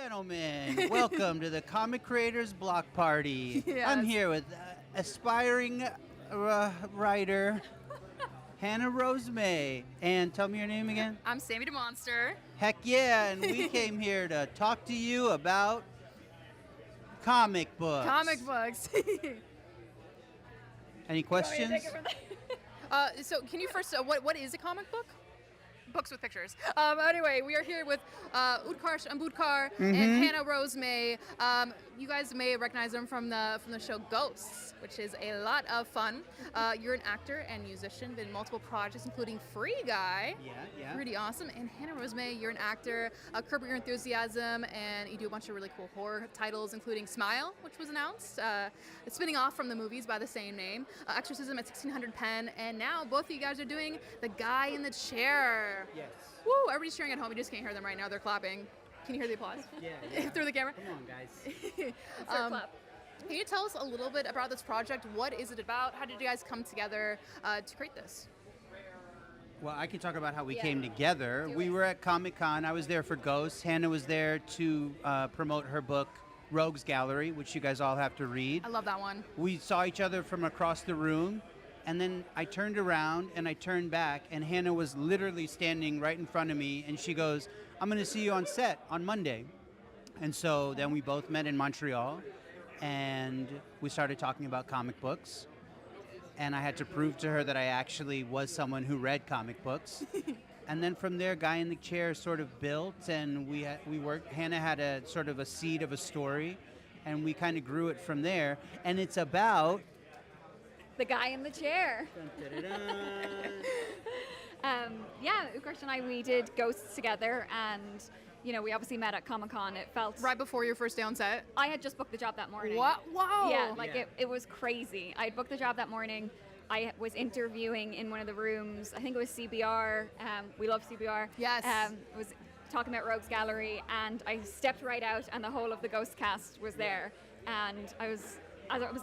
gentlemen, welcome to the Comic Creators Block Party. Yes. I'm here with aspiring writer Hannah Rose May. And tell me your name again. I'm Sammy the Monster. Heck yeah, and we came here to talk to you about comic books. Comic books. Any questions? So can you first, what is a comic book? Books with pictures. Anyway, we are here with Utkarsh Ambudkar and Hannah Rose May. You guys may recognize them from the show Ghosts, which is a lot of fun. You're an actor and musician, been in multiple projects, including Free Guy. Yeah. Pretty awesome. And Hannah Rose May, you're an actor, Curb Your Enthusiasm, and you do a bunch of really cool horror titles, including Smile, which was announced. It's spinning off from the movies by the same name. Exorcism at 1600 Penn, and now both of you guys are doing The Guy in the Chair. Yes. Woo! Everybody's cheering at home. You just can't hear them right now. They're clapping. Can you hear the applause? Yeah. Through the camera. Come on, guys. Can you tell us a little bit about this project? What is it about? How did you guys come together to create this? Well, I can talk about how we came together. Do We it. were at Comic-Con. I was there for Ghosts. Hannah was there to promote her book, Rogues Gallery, which you guys all have to read. I love that one. We saw each other from across the room, and then I turned around and I turned back, and Hannah was literally standing right in front of me, and she goes, "I'm going to see you on set on Monday." And so then we both met in Montreal, and we started talking about comic books. And I had to prove to her that I actually was someone who read comic books. And then from there, Guy in the Chair sort of built, and we worked. Hannah had a sort of a seed of a story, and we kind of grew it from there. And it's about The Guy in the Chair. Utkarsh and I, we did Ghosts together, and we obviously met at Comic-Con. It felt Right before your first day on set. I had just booked the job that morning. What? Wow. Yeah, Yeah. It was crazy. I had booked the job that morning. I was interviewing in one of the rooms. I think it was CBR. We love CBR. Yes. Was talking about Rogues Gallery, and I stepped right out, and the whole of the Ghost cast was there, and I was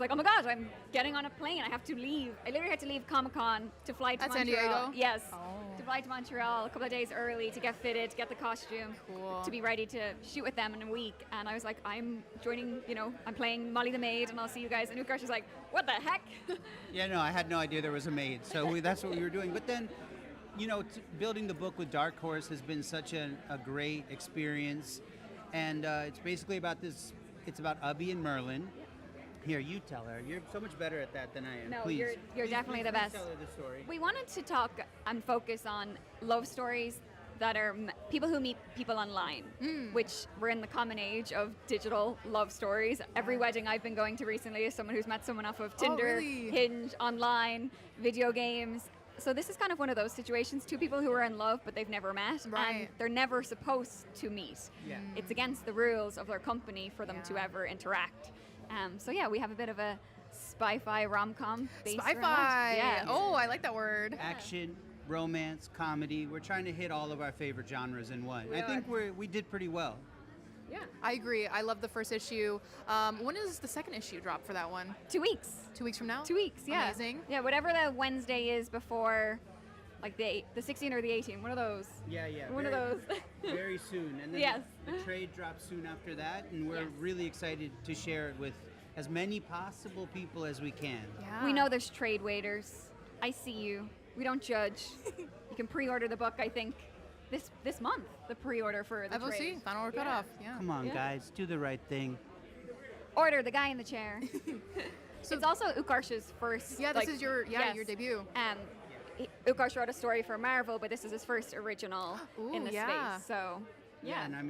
like, oh my god, I'm getting on a plane. I have to leave. I literally had to leave Comic-Con to fly to At San Montreal. Diego? Yes. Oh. To fly to Montreal a couple of days early to get fitted, to get the costume, Cool. to be ready to shoot with them in a week. And I was like, I'm joining, I'm playing Molly the Maid, and I'll see you guys. And Utkarsh was like, what the heck? Yeah, no, I had no idea there was a maid. So that's what we were doing. But then, building the book with Dark Horse has been such a great experience. And it's basically about this, it's about Ubby and Merlin. Here, you tell her. You're so much better at that than I am. No, Please. you're Please, definitely please, the please best. Tell her the story. We wanted to talk and focus on love stories that are people who meet people online, which we're in the common age of digital love stories. Every wedding I've been going to recently is someone who's met someone off of Tinder, really? Hinge, online, video games. So this is kind of one of those situations, two people who are in love but they've never met, Right. and they're never supposed to meet. Yeah. It's against the rules of their company for them to Yeah. ever interact. We have a bit of a spy-fi rom-com based around Spy-fi. that. Yeah. Oh, I like that word. Action, romance, comedy. We're trying to hit all of our favorite genres in one. We I think are. we did pretty well. Yeah. I agree. I love the first issue. When does the second issue drop for that one? 2 weeks. 2 weeks from now? 2 weeks, yeah. Amazing. Yeah, whatever the Wednesday is before, like the 16 or the 18, one of those. Yeah. One of those. Very soon. And then Yes. the trade drops soon after that, and we're Yes. really excited to share it with as many possible people as we can. Yeah. We know there's trade waiters. I see you. We don't judge. You can pre-order the book, I think, this month, the pre-order for the FOC, trade. final order cutoff. Yeah. Come on, Yeah. guys, do the right thing. Order The Guy in the Chair. So- it's also Utkarsh's first. Yeah, this is your debut. Utkarsh wrote a story for Marvel, but this is his first original Ooh, in the yeah. space. So yeah. And I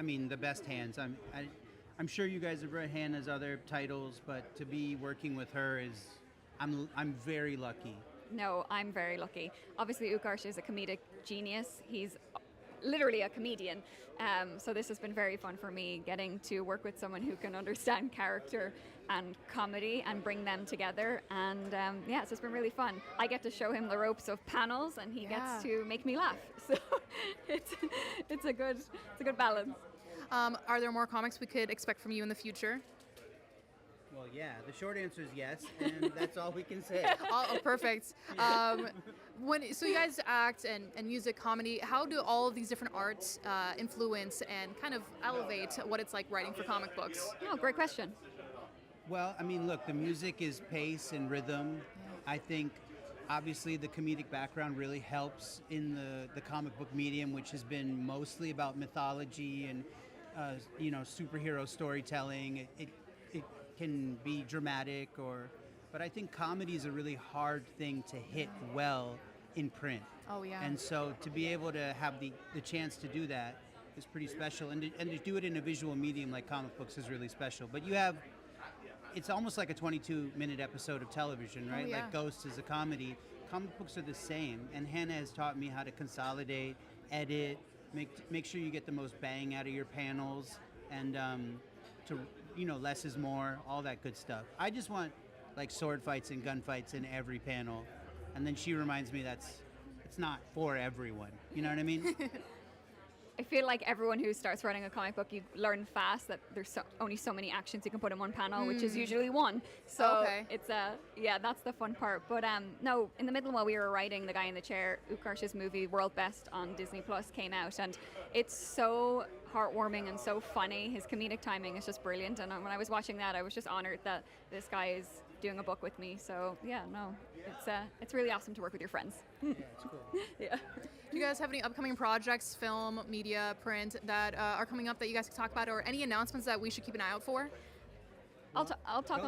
mean the best hands. I'm sure you guys have read Hannah's other titles, but to be working with her is I'm very lucky. No, I'm very lucky. Obviously, Utkarsh is a comedic genius. He's literally a comedian. So this has been very fun for me, getting to work with someone who can understand character and comedy and bring them together. And so it's been really fun. I get to show him the ropes of panels, and he Yeah. gets to make me laugh. So it's a good balance. Are there more comics we could expect from you in the future? Well, yeah, the short answer is yes, and that's all we can say. Oh, perfect. So you guys act and music, comedy. How do all of these different arts influence and kind of elevate what it's like writing for comic books? Oh, great question. Well, I mean, look, the music is pace and rhythm. I think obviously the comedic background really helps in the comic book medium, which has been mostly about mythology and superhero storytelling. It can be dramatic, but I think comedy is a really hard thing to hit well in print. Oh yeah. And so to be able to have the chance to do that is pretty special, and to do it in a visual medium like comic books is really special. But it's almost like a 22-minute episode of television, right? yeah. Like Ghost is a comedy. Comic books are the same, and Hannah has taught me how to consolidate, edit, make sure you get the most bang out of your panels, and less is more, all that good stuff. I just want like sword fights and gunfights in every panel, and then she reminds me it's not for everyone. You know what I mean? I feel like everyone who starts writing a comic book, you learn fast that there's only so many actions you can put in one panel, which is usually one. So Okay. it's that's the fun part. But no, in the middle while we were writing The Guy in the Chair, Utkarsh's movie World Best on Disney Plus came out, and it's so heartwarming and so funny. His comedic timing is just brilliant, and when I was watching that, I was just honored that this guy is doing a book with me. So yeah, no, it's really awesome to work with your friends. Yeah, it's cool. Yeah. Do you guys have any upcoming projects, film, media, print, that are coming up that you guys can talk about, or any announcements that we should keep an eye out for? I'll talk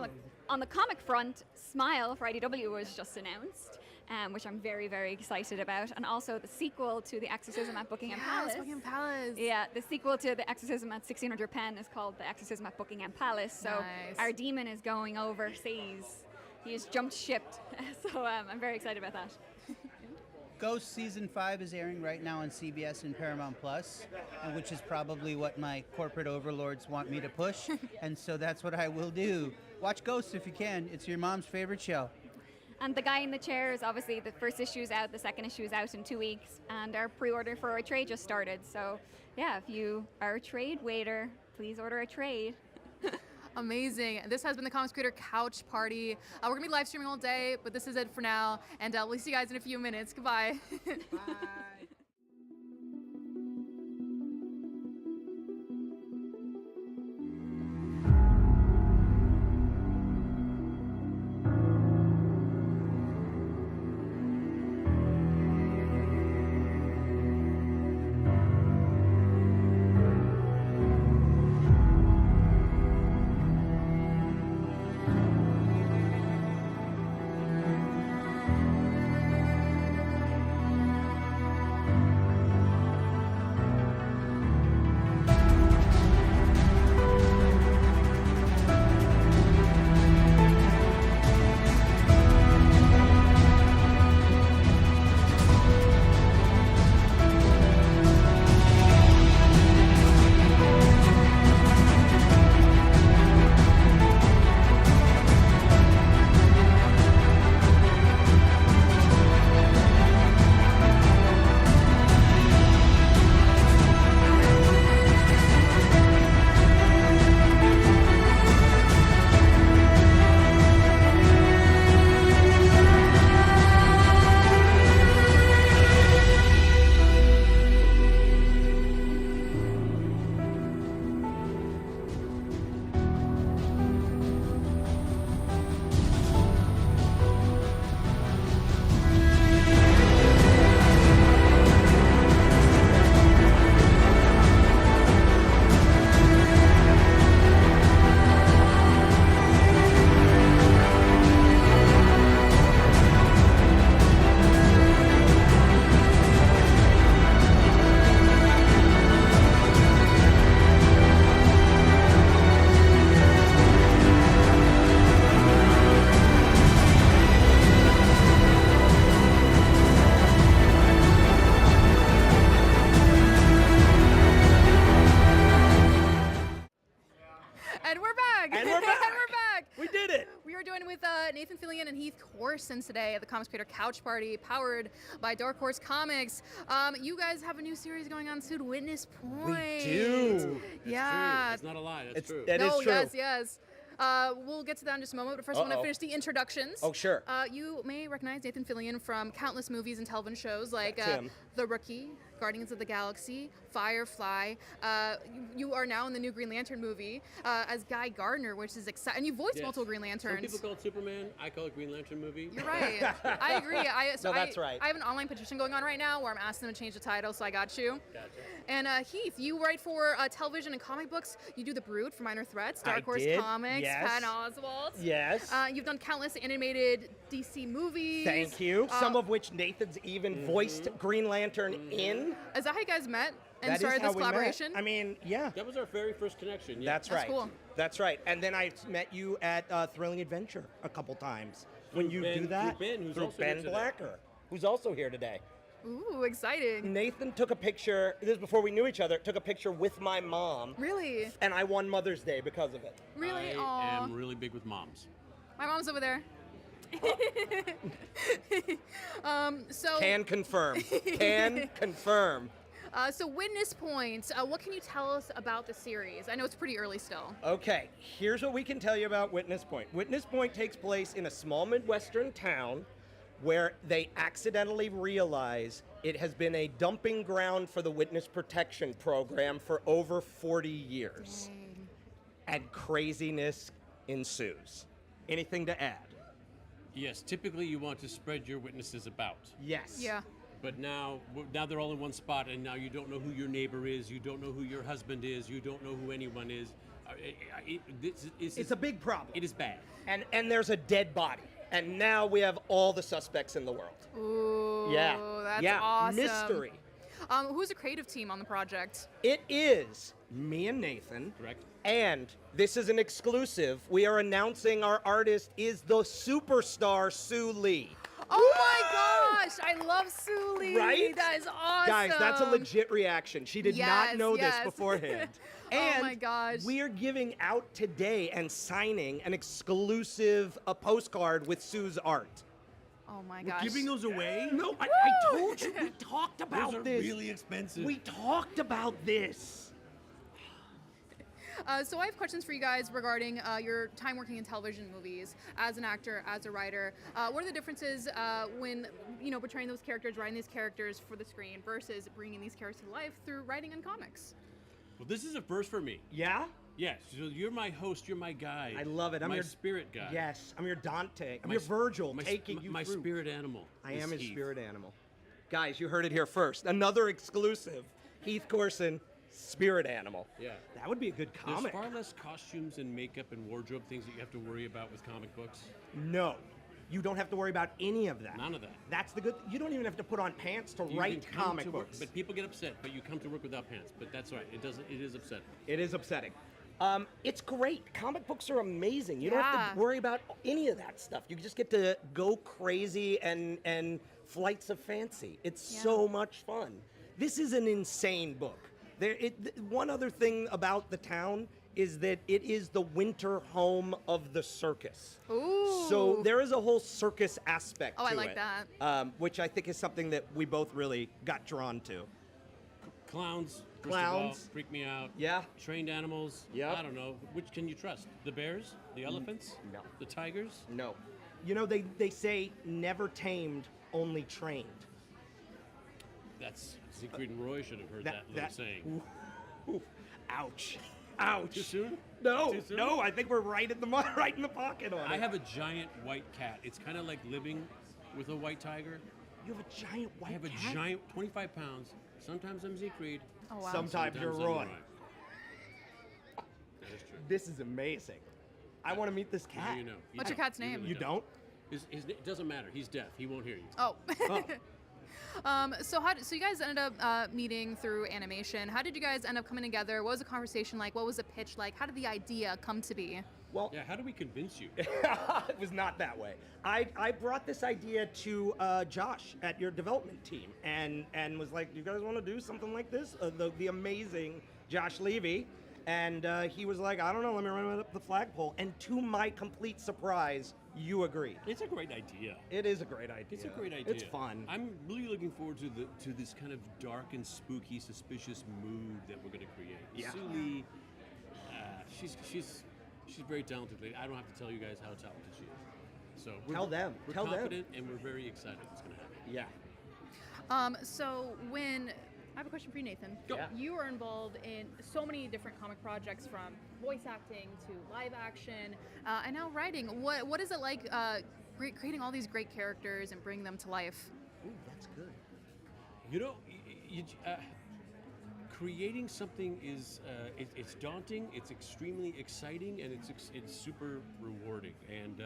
on the comic front. Smile for IDW was just announced, which I'm very, very excited about, and also the sequel to The Exorcism at Buckingham Palace. Buckingham Palace. Yeah, the sequel to The Exorcism at 1600 Penn is called The Exorcism at Buckingham Palace. So Nice. our demon is going overseas. He has jumped ship, so I'm very excited about that. Ghost Season 5 is airing right now on CBS and Paramount Plus, and which is probably what my corporate overlords want me to push, and so that's what I will do. Watch Ghost if you can. It's your mom's favorite show. And The Guy in the Chair is obviously the first issue is out, the second issue is out in 2 weeks, and our pre-order for our trade just started. So yeah, if you are a trade waiter, please order a trade. Amazing. This has been the Comics Creator Couch Party. We're going to be live streaming all day, but this is it for now, and we'll see you guys in a few minutes. Goodbye. Bye. Nathan Fillion and Heath Corson today at the Comics Creator Couch Party, powered by Dark Horse Comics. You guys have a new series going on soon, Witness Point. We do. Yeah. It's not a lie. That's true. That no, is true. yes. We'll get to that in just a moment, but first I want to finish the introductions. Oh, sure. You may recognize Nathan Fillion from countless movies and television shows like That's him. The Rookie, Guardians of the Galaxy, Firefly. You are now in the new Green Lantern movie as Guy Gardner, which is exciting. And you voiced Yes. multiple Green Some Lanterns. people call it Superman. I call it Green Lantern movie. You're right. I agree. No, that's right. I have an online petition going on right now where I'm asking them to change the title, so I got you. Gotcha. And Heath, you write for television and comic books. You do The Brood for Minor Threats, I Dark Horse did, Comics, yes. Patton Oswalt. Yes. You've done countless animated DC movies. Thank you. Some of which Nathan's even voiced Green Lantern in. Is that how you guys met and That is started how this we met. collaboration? I mean, yeah. That was our very first connection. Yeah. That's That's right. cool. That's right. And then I met you at Thrilling Adventure a couple times. When Through you Ben- do that, through Ben, who's through also here Ben today. Blacker, who's also here today. Ooh, exciting. Nathan took a picture. This is before we knew each other. Took a picture with my mom, Really? and I won Mother's Day because of it. Really? I Aw. am really big with moms. My mom's over there. So Can confirm. Can confirm. so Witness Point, what can you tell us about the series? I know it's pretty early still. Okay, here's what we can tell you about Witness Point. Witness Point takes place in a small Midwestern town where they accidentally realize it has been a dumping ground for the witness protection program for over 40 years. And craziness ensues. Anything to add? Yes, typically you want to spread your witnesses about. Yes. Yeah. But now they're all in one spot, and now you don't know who your neighbor is, you don't know who your husband is, you don't know who anyone is. It's a big problem. It is bad. And there's a dead body. And now we have all the suspects in the world. Ooh, Yeah. that's yeah. awesome. Mystery. Who's the creative team on the project? It is me and Nathan. Correct. And this is an exclusive. We are announcing our artist is the superstar Sue Lee. Oh my gosh, I love Sue Lee. Right? That is awesome. Guys, that's a legit reaction. She did not Yes, know yes. this beforehand. Oh And my gosh. we are giving out today and signing an exclusive postcard with Sue's art. Oh my gosh. Giving those away? No, I told you we talked about Those are this. really expensive. We talked about this. So I have questions for you guys regarding your time working in television movies as an actor, as a writer. What are the differences when portraying those characters, writing these characters for the screen versus bringing these characters to life through writing in comics? Well, this is a first for me. Yeah? Yes, so you're my host, you're my guide. I love it. I'm my your spirit guide. Yes, I'm your Dante. I'm My your s- Virgil my, taking you my through. spirit animal. I is am his Heath. spirit animal. Guys, you heard it here first. Another exclusive. Heath Corson, spirit animal. Yeah. That would be a good There's comic. far less costumes and makeup and wardrobe things that you have to worry about with comic books. No. You don't have to worry about any of that. None of that. That's the good. You don't even have to put on pants to You write can come comic to work- books. but people get upset. But you come to work without pants. But that's all right. It is upsetting. It is upsetting. It's great. Comic books are amazing. You don't have Yeah. to worry about any of that stuff. You just get to go crazy and flights of fancy. It's so much fun. This is an insane book. One other thing about the town is that it is the winter home of the circus. Ooh. So there is a whole circus aspect Oh, to I like it, that. which I think is something that we both really got drawn to. Clowns. First Clowns. Of all, freak me out. Yeah. Trained animals. Yep. I don't know. Which can you trust? The bears? The elephants? no. The tigers? No. You know, they say never tamed, only trained. That's Siegfried and Roy should have heard that little saying. Ooh, ouch. Ouch. Too soon? No, Too soon? no, I think we're right in the right in the pocket on I it. have a giant white cat. It's kind of like living with a white tiger. You have a giant white I have a cat? giant 25 pounds. Sometimes I'm Siegfried. Oh, wow. Sometimes you're I'm Roy. That is true. This is amazing. I want to meet this Now cat. you know. What's your cat's name? really You don't? It doesn't matter. He's deaf. He won't hear you. Oh. Oh. So you guys ended up meeting through animation. How did you guys end up coming together? What was the conversation like? What was the pitch like? How did the idea come to be? Well, Yeah, how do we convince you? it was not that way. I brought this idea to Josh at your development team and was like, "Do you guys want to do something like this?" The amazing Josh Levy, and he was like, "I don't know. Let me run it up the flagpole." And to my complete surprise, you agreed. It's a great idea. It is a great idea. It's a great idea. It's fun. I'm really looking forward to this kind of dark and spooky, suspicious mood that we're going to create. Yeah. Sue Lee, She's a very talented lady. I don't have to tell you guys how talented she is. So Tell them. We're Tell them. confident and we're very excited it's going to happen. Yeah. So when I have a question for you, Nathan. Go. Yeah. You are involved in so many different comic projects, from voice acting to live action, and now writing. What is it like creating all these great characters and bringing them to life? Ooh, that's good. You know, creating something is it's daunting, it's extremely exciting, and it's super rewarding. And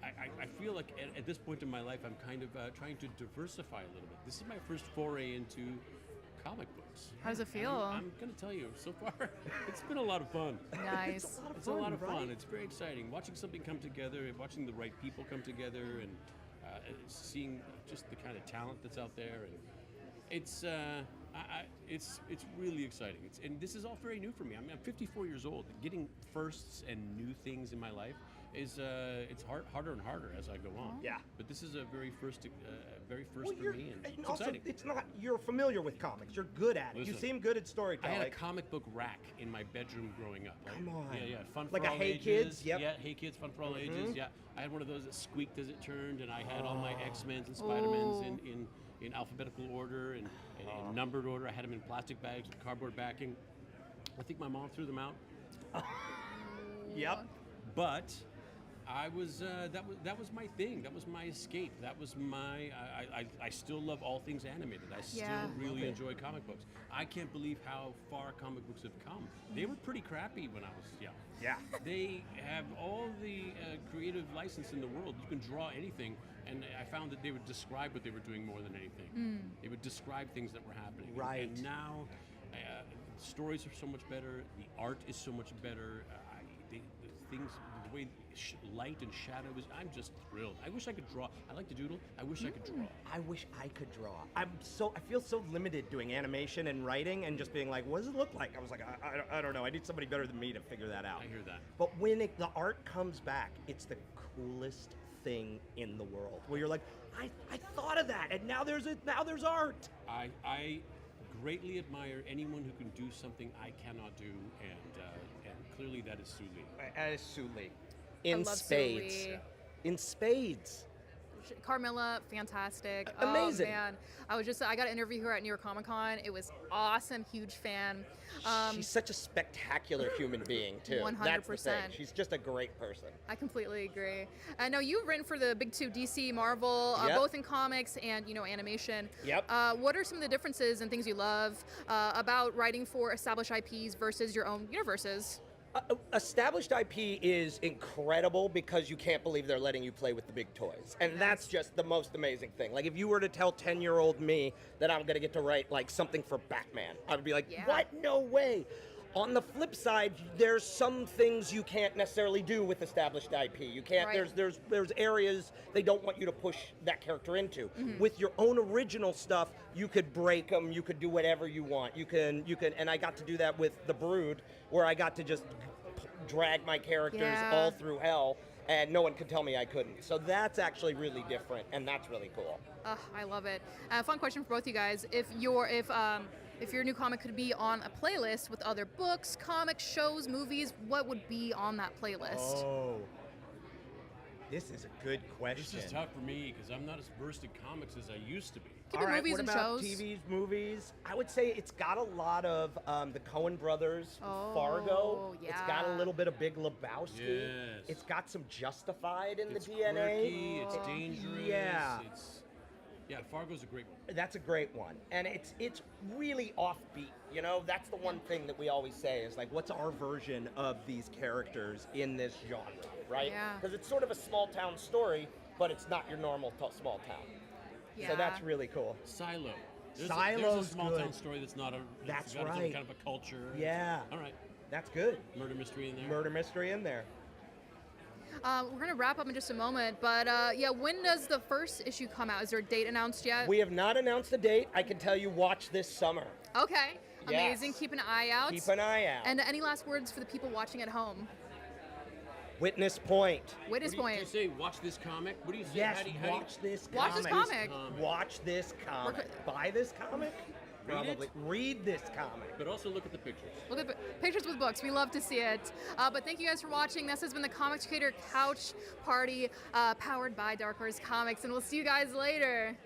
I feel like at this point in my life, I'm kind of trying to diversify a little bit. This is my first foray into comic books. How does it feel? I'm going to tell you, so far, it's been a lot of fun. Nice. It's a lot of fun. It's very exciting. Watching something come together, and watching the right people come together, and seeing just the kind of talent that's out there, and it's really exciting. And this is all very new for me. I mean, I'm 54 years old. Getting firsts and new things in my life is it's harder and harder as I go on. Yeah. But this is a very first Well, for me, and it's also, exciting. it's not, you're familiar with comics. You're good at it. You Listen, seem good at I storytelling. had a comic book rack in my bedroom growing up. Come on. Yeah, fun Like for a all Hey ages. Kids? Yep. Yeah, Hey Kids, fun for all ages. Yeah, I had one of those that squeaked as it turned, and I had all my X-Men's and Spider-Mans in alphabetical order and numbered order. I had them in plastic bags with cardboard backing. I think my mom threw them out, Yep. but I was that was my thing. That was my escape. That was my. I still love all things animated. I still Yeah. really enjoy comic books. I can't believe how far comic books have come. They were pretty crappy when I was young. Yeah. They have all the creative license in the world. You can draw anything, and I found that they would describe what they were doing more than anything. They would describe things that were happening. Right. And now, stories are so much better. The art is so much better. The things, the way light and shadow is. I'm just thrilled. I wish I could draw. I like to doodle. I wish I could draw. I wish I could draw. I feel so limited doing animation and writing and just being like, what does it look like? I was like, I don't know. I need somebody better than me to figure that out. I hear that. But when the art comes back, it's the coolest thing in the world. Where you're like, I thought of that, and now there's art. I greatly admire anyone who can do something I cannot do, and clearly that is Sue Lee. That is Sue Lee. I In love Sue spades. Lee. In spades. Carmilla, fantastic. Amazing. Oh, man. I got to interview her at New York Comic Con. It was awesome. Huge fan. She's such a spectacular human being, too. That's the thing. 100%. She's just a great person. I completely agree. I know you've written for the big two, DC, Marvel, Yep. both in comics and animation. Yep. What are some of the differences and things you love about writing for established IPs versus your own universes? Established IP is incredible because you can't believe they're letting you play with the big toys. And that's just the most amazing thing. Like, if you were to tell 10-year-old me that I'm going to get to write, like, something for Batman, I would be like, Yeah. what? No way. On the flip side, there's some things you can't necessarily do with established IP. You can't. Right. There's areas they don't want you to push that character into. With your own original stuff, you could break them. You could do whatever you want. You can. And I got to do that with The Brood, where I got to just drag my characters Yeah. all through hell, and no one could tell me I couldn't. So that's actually really different, and that's really cool. I love it. Fun question for both you guys. If your new comic could be on a playlist with other books, comics, shows, movies, what would be on that playlist? Oh, this is a good question. This is tough for me because I'm not as versed in comics as I used to be. Keep it movies what and about shows. TVs, movies? I would say it's got a lot of the Coen brothers, Fargo. It's got a yeah. little bit of Big Lebowski. Yes. It's got some Justified in It's the DNA. quirky, it's dangerous. Yeah. Yeah, Fargo's a great one. That's a great one, and it's really offbeat. You know, that's the one thing that we always say is like, what's our version of these characters in this genre, right? Yeah. Because it's sort of a small town story, but it's not your normal small town. Yeah. So that's really cool. Silo. There's Silo's a small good. town story that's not a. That's it's got its own right. kind of a culture. Yeah. All right. That's good. Murder mystery in there. Murder mystery in there. We're going to wrap up in just a moment, but when does the first issue come out? Is there a date announced yet? We have not announced the date. I can tell you, watch this summer. Okay, Yes. amazing. Keep an eye out. Keep an eye out. And any last words for the people watching at home? Witness Point. Witness Do you point. say watch this comic? What do you say? Yes, How do you- watch this Watch comic. this comic. Watch this comic. Buy this comic? Read it? Probably. Read this comic. But also look at the pictures. Look at Pictures with books. We love to see it. But thank you guys for watching. This has been the Comics Creator Couch Party, powered by Dark Horse Comics, and we'll see you guys later.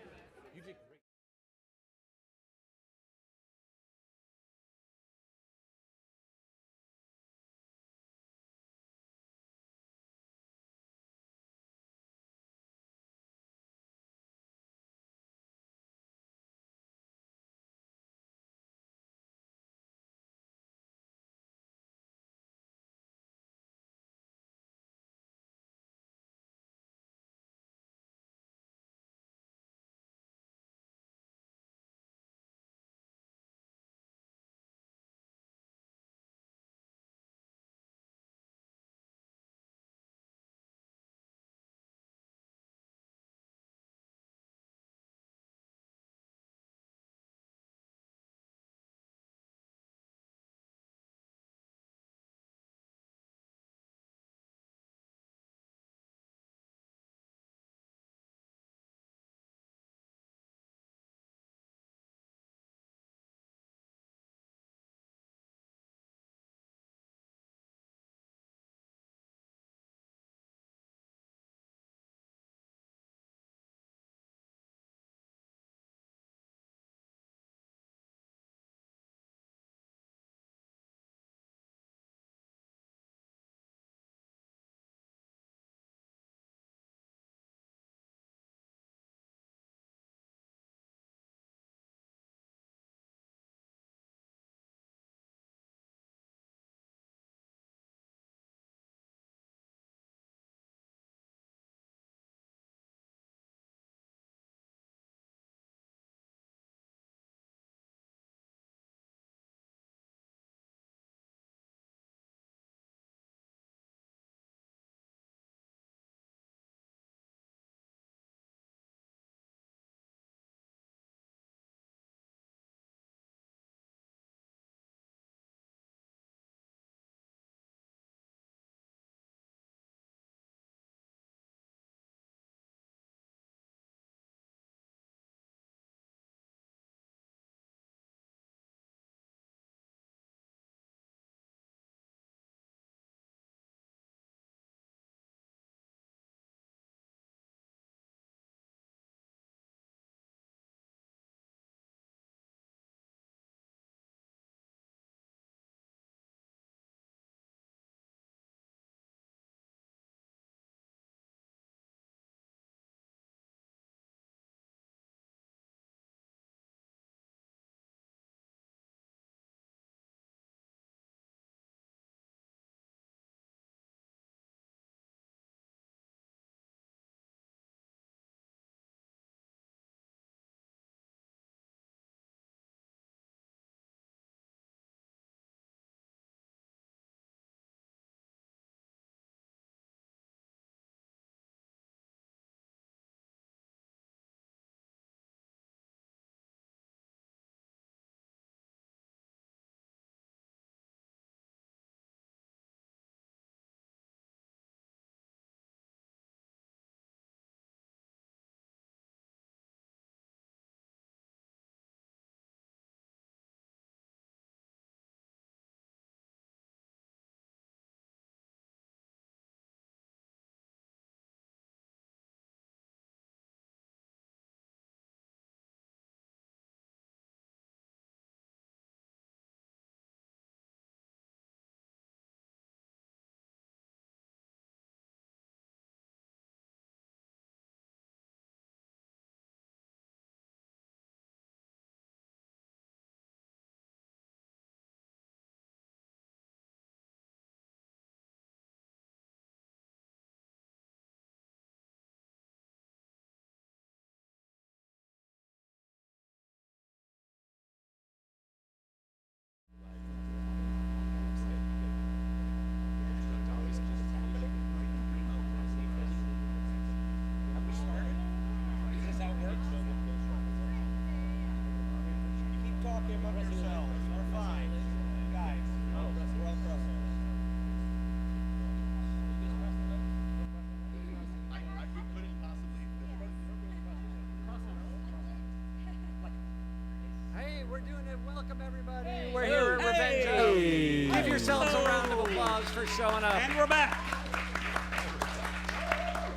We're doing it. Welcome everybody. We're here at Revenge. Give yourselves a round of applause for showing up. And we're back.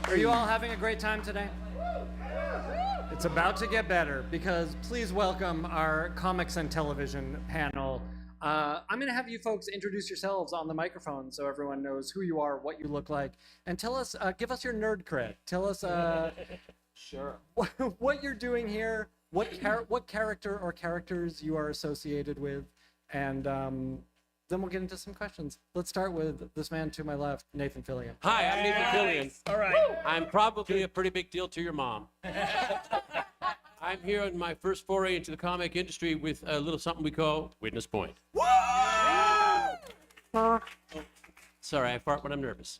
Are you all having a great time today? It's about to get better because please welcome our comics and television panel. I'm going to have you folks introduce yourselves on the microphone so everyone knows who you are, what you look like, and tell us, give us your nerd cred. Tell us Sure. what you're doing here, what character or characters you are associated with, and then we'll get into some questions. Let's start with this man to my left, Nathan Fillion. Hi, I'm Nathan Fillion. All right. I'm probably a pretty big deal to your mom. I'm here in my first foray into the comic industry with a little something we call Witness Point. Sorry, I fart when I'm nervous.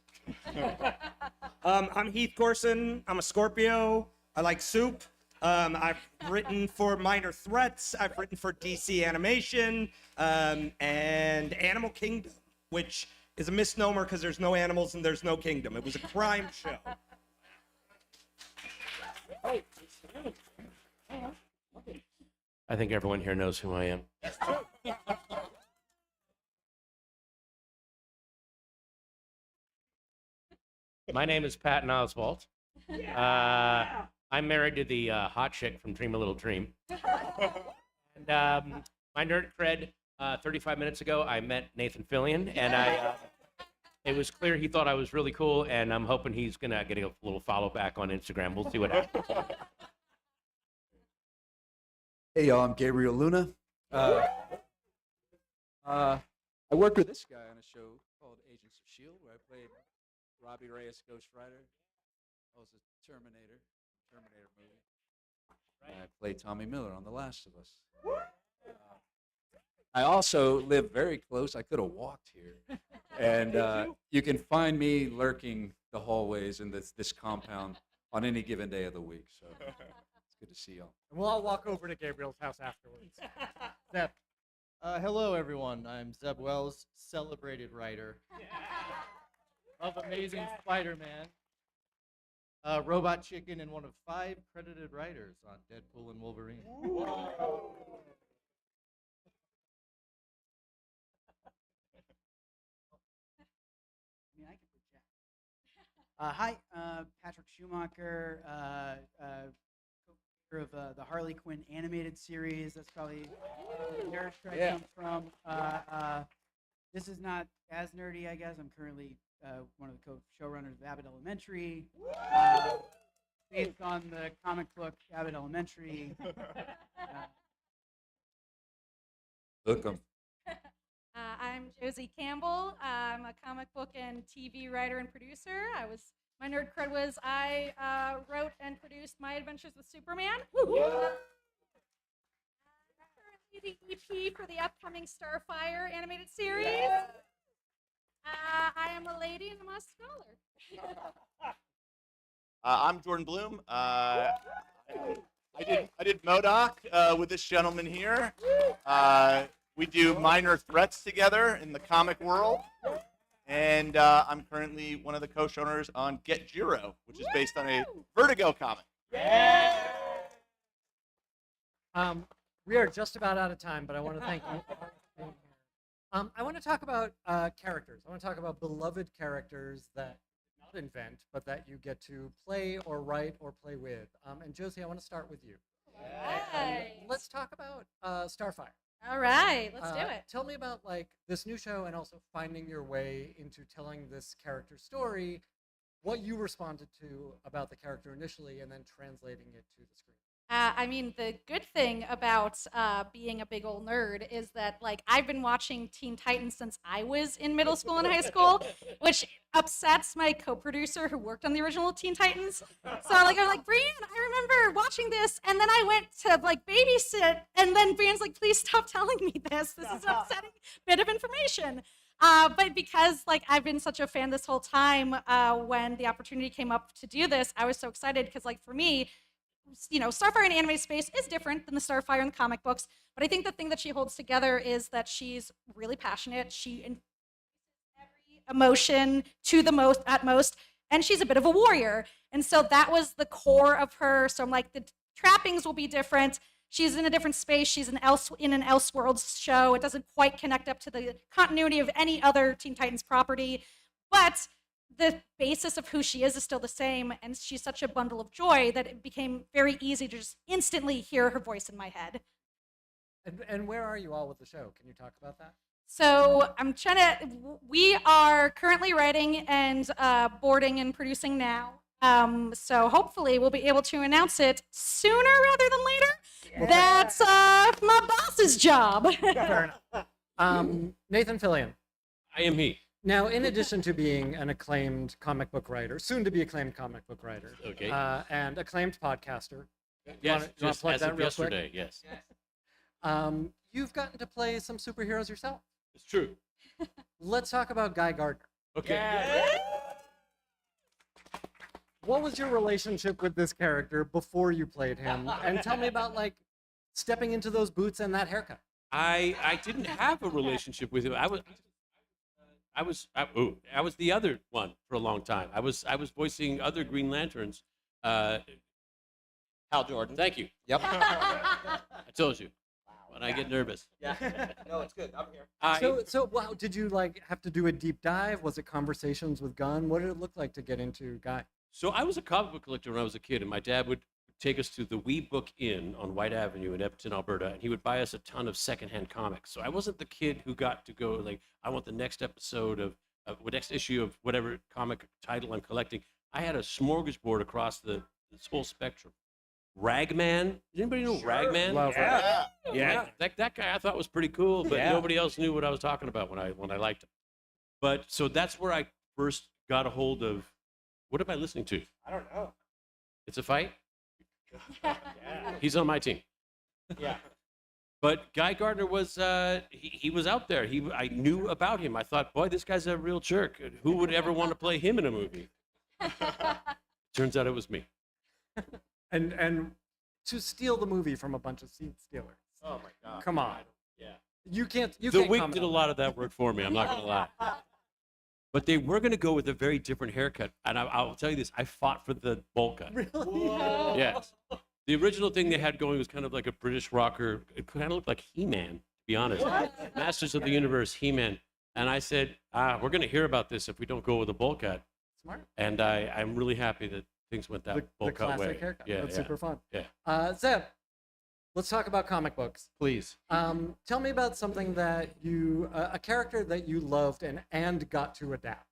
I'm Heath Corson. I'm a Scorpio. I like soup. I've written for Minor Threats. I've written for DC Animation and Animal Kingdom, which is a misnomer because there's no animals and there's no kingdom. It was a crime show. I think everyone here knows who I am. My name is Patton Oswalt. I'm married to the hot chick from Dream a Little Dream. And my nerd cred, 35 minutes ago, I met Nathan Fillion, and it was clear he thought I was really cool, and I'm hoping he's going to get a little follow back on Instagram. We'll see what happens. Hey y'all, I'm Gabriel Luna. I worked with this guy on a show called Agents of S.H.I.E.L.D., where I played Robbie Reyes, Ghost Rider. I was a Terminator movie. And I played Tommy Miller on The Last of Us. I also live very close. I could have walked here. And you can find me lurking the hallways in this compound on any given day of the week. So it's good to see y'all. And we'll all walk over to Gabriel's house afterwards. Zeb. Hello, everyone. I'm Zeb Wells, celebrated writer of Amazing Spider-Man, Robot Chicken, and one of 5 credited writers on Deadpool and Wolverine. Hi, Patrick Schumacher, co-creator of the Harley Quinn animated series. That's probably where nerd I come from. This is not as nerdy, I guess. I'm currently one of the co-showrunners of Abbott Elementary, based on the comic book Abbott Elementary. Hook 'em. I'm Josie Campbell. I'm a comic book and TV writer and producer. My nerd cred was I wrote and produced My Adventures with Superman. I'm currently the EP for the upcoming Starfire animated series. I am a lady and I'm a scholar. I'm Jordan Bloom. I did MODOK with this gentleman here. We do Minor Threats together in the comic world. And I'm currently one of the co-showrunners on Get Jiro, which is based on a Vertigo comic. We are just about out of time, but I want to thank you. I want to talk about characters. I want to talk about beloved characters that you not invent, but that you get to play or write or play with. And Josie, I want to start with you. Let's talk about Starfire. All right, let's do it. Tell me about this new show and also finding your way into telling this character story, what you responded to about the character initially, and then translating it to the screen. The good thing about being a big old nerd is that I've been watching Teen Titans since I was in middle school and high school, which upsets my co-producer who worked on the original Teen Titans. So I'm like, Brian, I remember watching this, and then I went to babysit, and then Brian's like, please stop telling me this. This is an upsetting bit of information. But because I've been such a fan this whole time, when the opportunity came up to do this, I was so excited because for me, Starfire in animated space is different than the Starfire in the comic books, but I think the thing that she holds together is that she's really passionate. She infuses every emotion to the utmost, and she's a bit of a warrior. And so that was the core of her. So I'm like, the trappings will be different, she's in a different space. She's in an Elseworlds show. It doesn't quite connect up to the continuity of any other Teen Titans property, but the basis of who she is still the same, and she's such a bundle of joy that it became very easy to just instantly hear her voice in my head. And where are you all with the show? Can you talk about that? So we are currently writing and boarding and producing now. So hopefully we'll be able to announce it sooner rather than later. That's my boss's job. Fair enough. Nathan Fillion. I am he. Now, in addition to being an acclaimed comic book writer, soon to be acclaimed comic book writer, Okay. And acclaimed podcaster, Yes, wanna just plug as that of real yesterday. Yes, you've gotten to play some superheroes yourself. it's true. Let's talk about Guy Gardner. Okay. What was your relationship with this character before you played him? And tell me about like stepping into those boots and that haircut. I didn't have a relationship with him. I was the other one for a long time. I was voicing other Green Lanterns. Hal Jordan. Thank you. Yep. I told you when I get nervous. Yeah. No, it's good. I'm here. So wow, did you like have to do a deep dive? Was it conversations with Gunn? What did it look like to get into Guy? So I was a comic book collector when I was a kid, and my dad would take us to the Wee Book Inn on White Avenue in Edmonton, Alberta, and he would buy us a ton of secondhand comics. So I wasn't the kid who got to go like, I want the next episode of next issue of whatever comic title I'm collecting. I had a smorgasbord across this whole spectrum. Ragman. Does anybody know Ragman? Love Yeah. Yeah, that guy I thought was pretty cool, but Yeah. nobody else knew what I was talking about when I liked him. But so that's where I first got a hold of. What am I listening to? I don't know. It's a fight. Yeah. He's on my team. Yeah. But Guy Gardner was he was out there. I knew about him. I thought, boy, this guy's a real jerk. Who would ever want to play him in a movie? Turns out it was me. And to steal the movie from a bunch of scene stealers. Oh my God. Come on. Yeah. You can't. You The can't wig comment did a on lot of that work for me. I'm not gonna lie. But they were gonna go with a very different haircut, and I'll tell you this: I fought for the bowl cut. that. Really? Yes. The original thing they had going was kind of like a British rocker. It kind of looked like He-Man, to be honest. Masters of the Universe, He-Man. And I said, we're going to hear about this if we don't go with a bowl cut. Smart. And I'm really happy that things went that bowl The cut way. classic haircut. Yeah, That's yeah. super fun. Yeah. Zeb, let's talk about comic books. Please. Tell me about something that a character that you loved and got to adapt.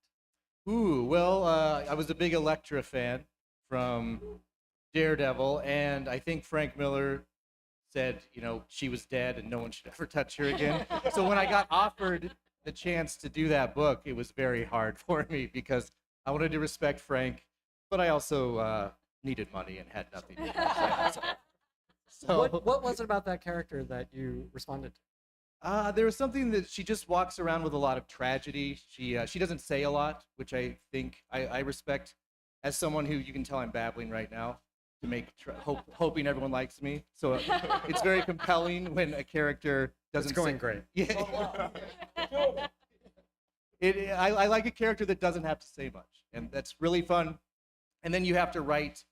Ooh, well, I was a big Elektra fan from Daredevil, and I think Frank Miller said, she was dead and no one should ever touch her again. So when I got offered the chance to do that book, it was very hard for me because I wanted to respect Frank, but I also needed money and had nothing to do. So What was it about that character that you responded to? there was something that she just walks around with a lot of tragedy. She doesn't say a lot, which I think I respect. As someone who you can tell I'm babbling right now to make hoping everyone likes me. So it's very compelling when a character doesn't. It's going say, great. Yeah. I like a character that doesn't have to say much, and that's really fun. And then you have to write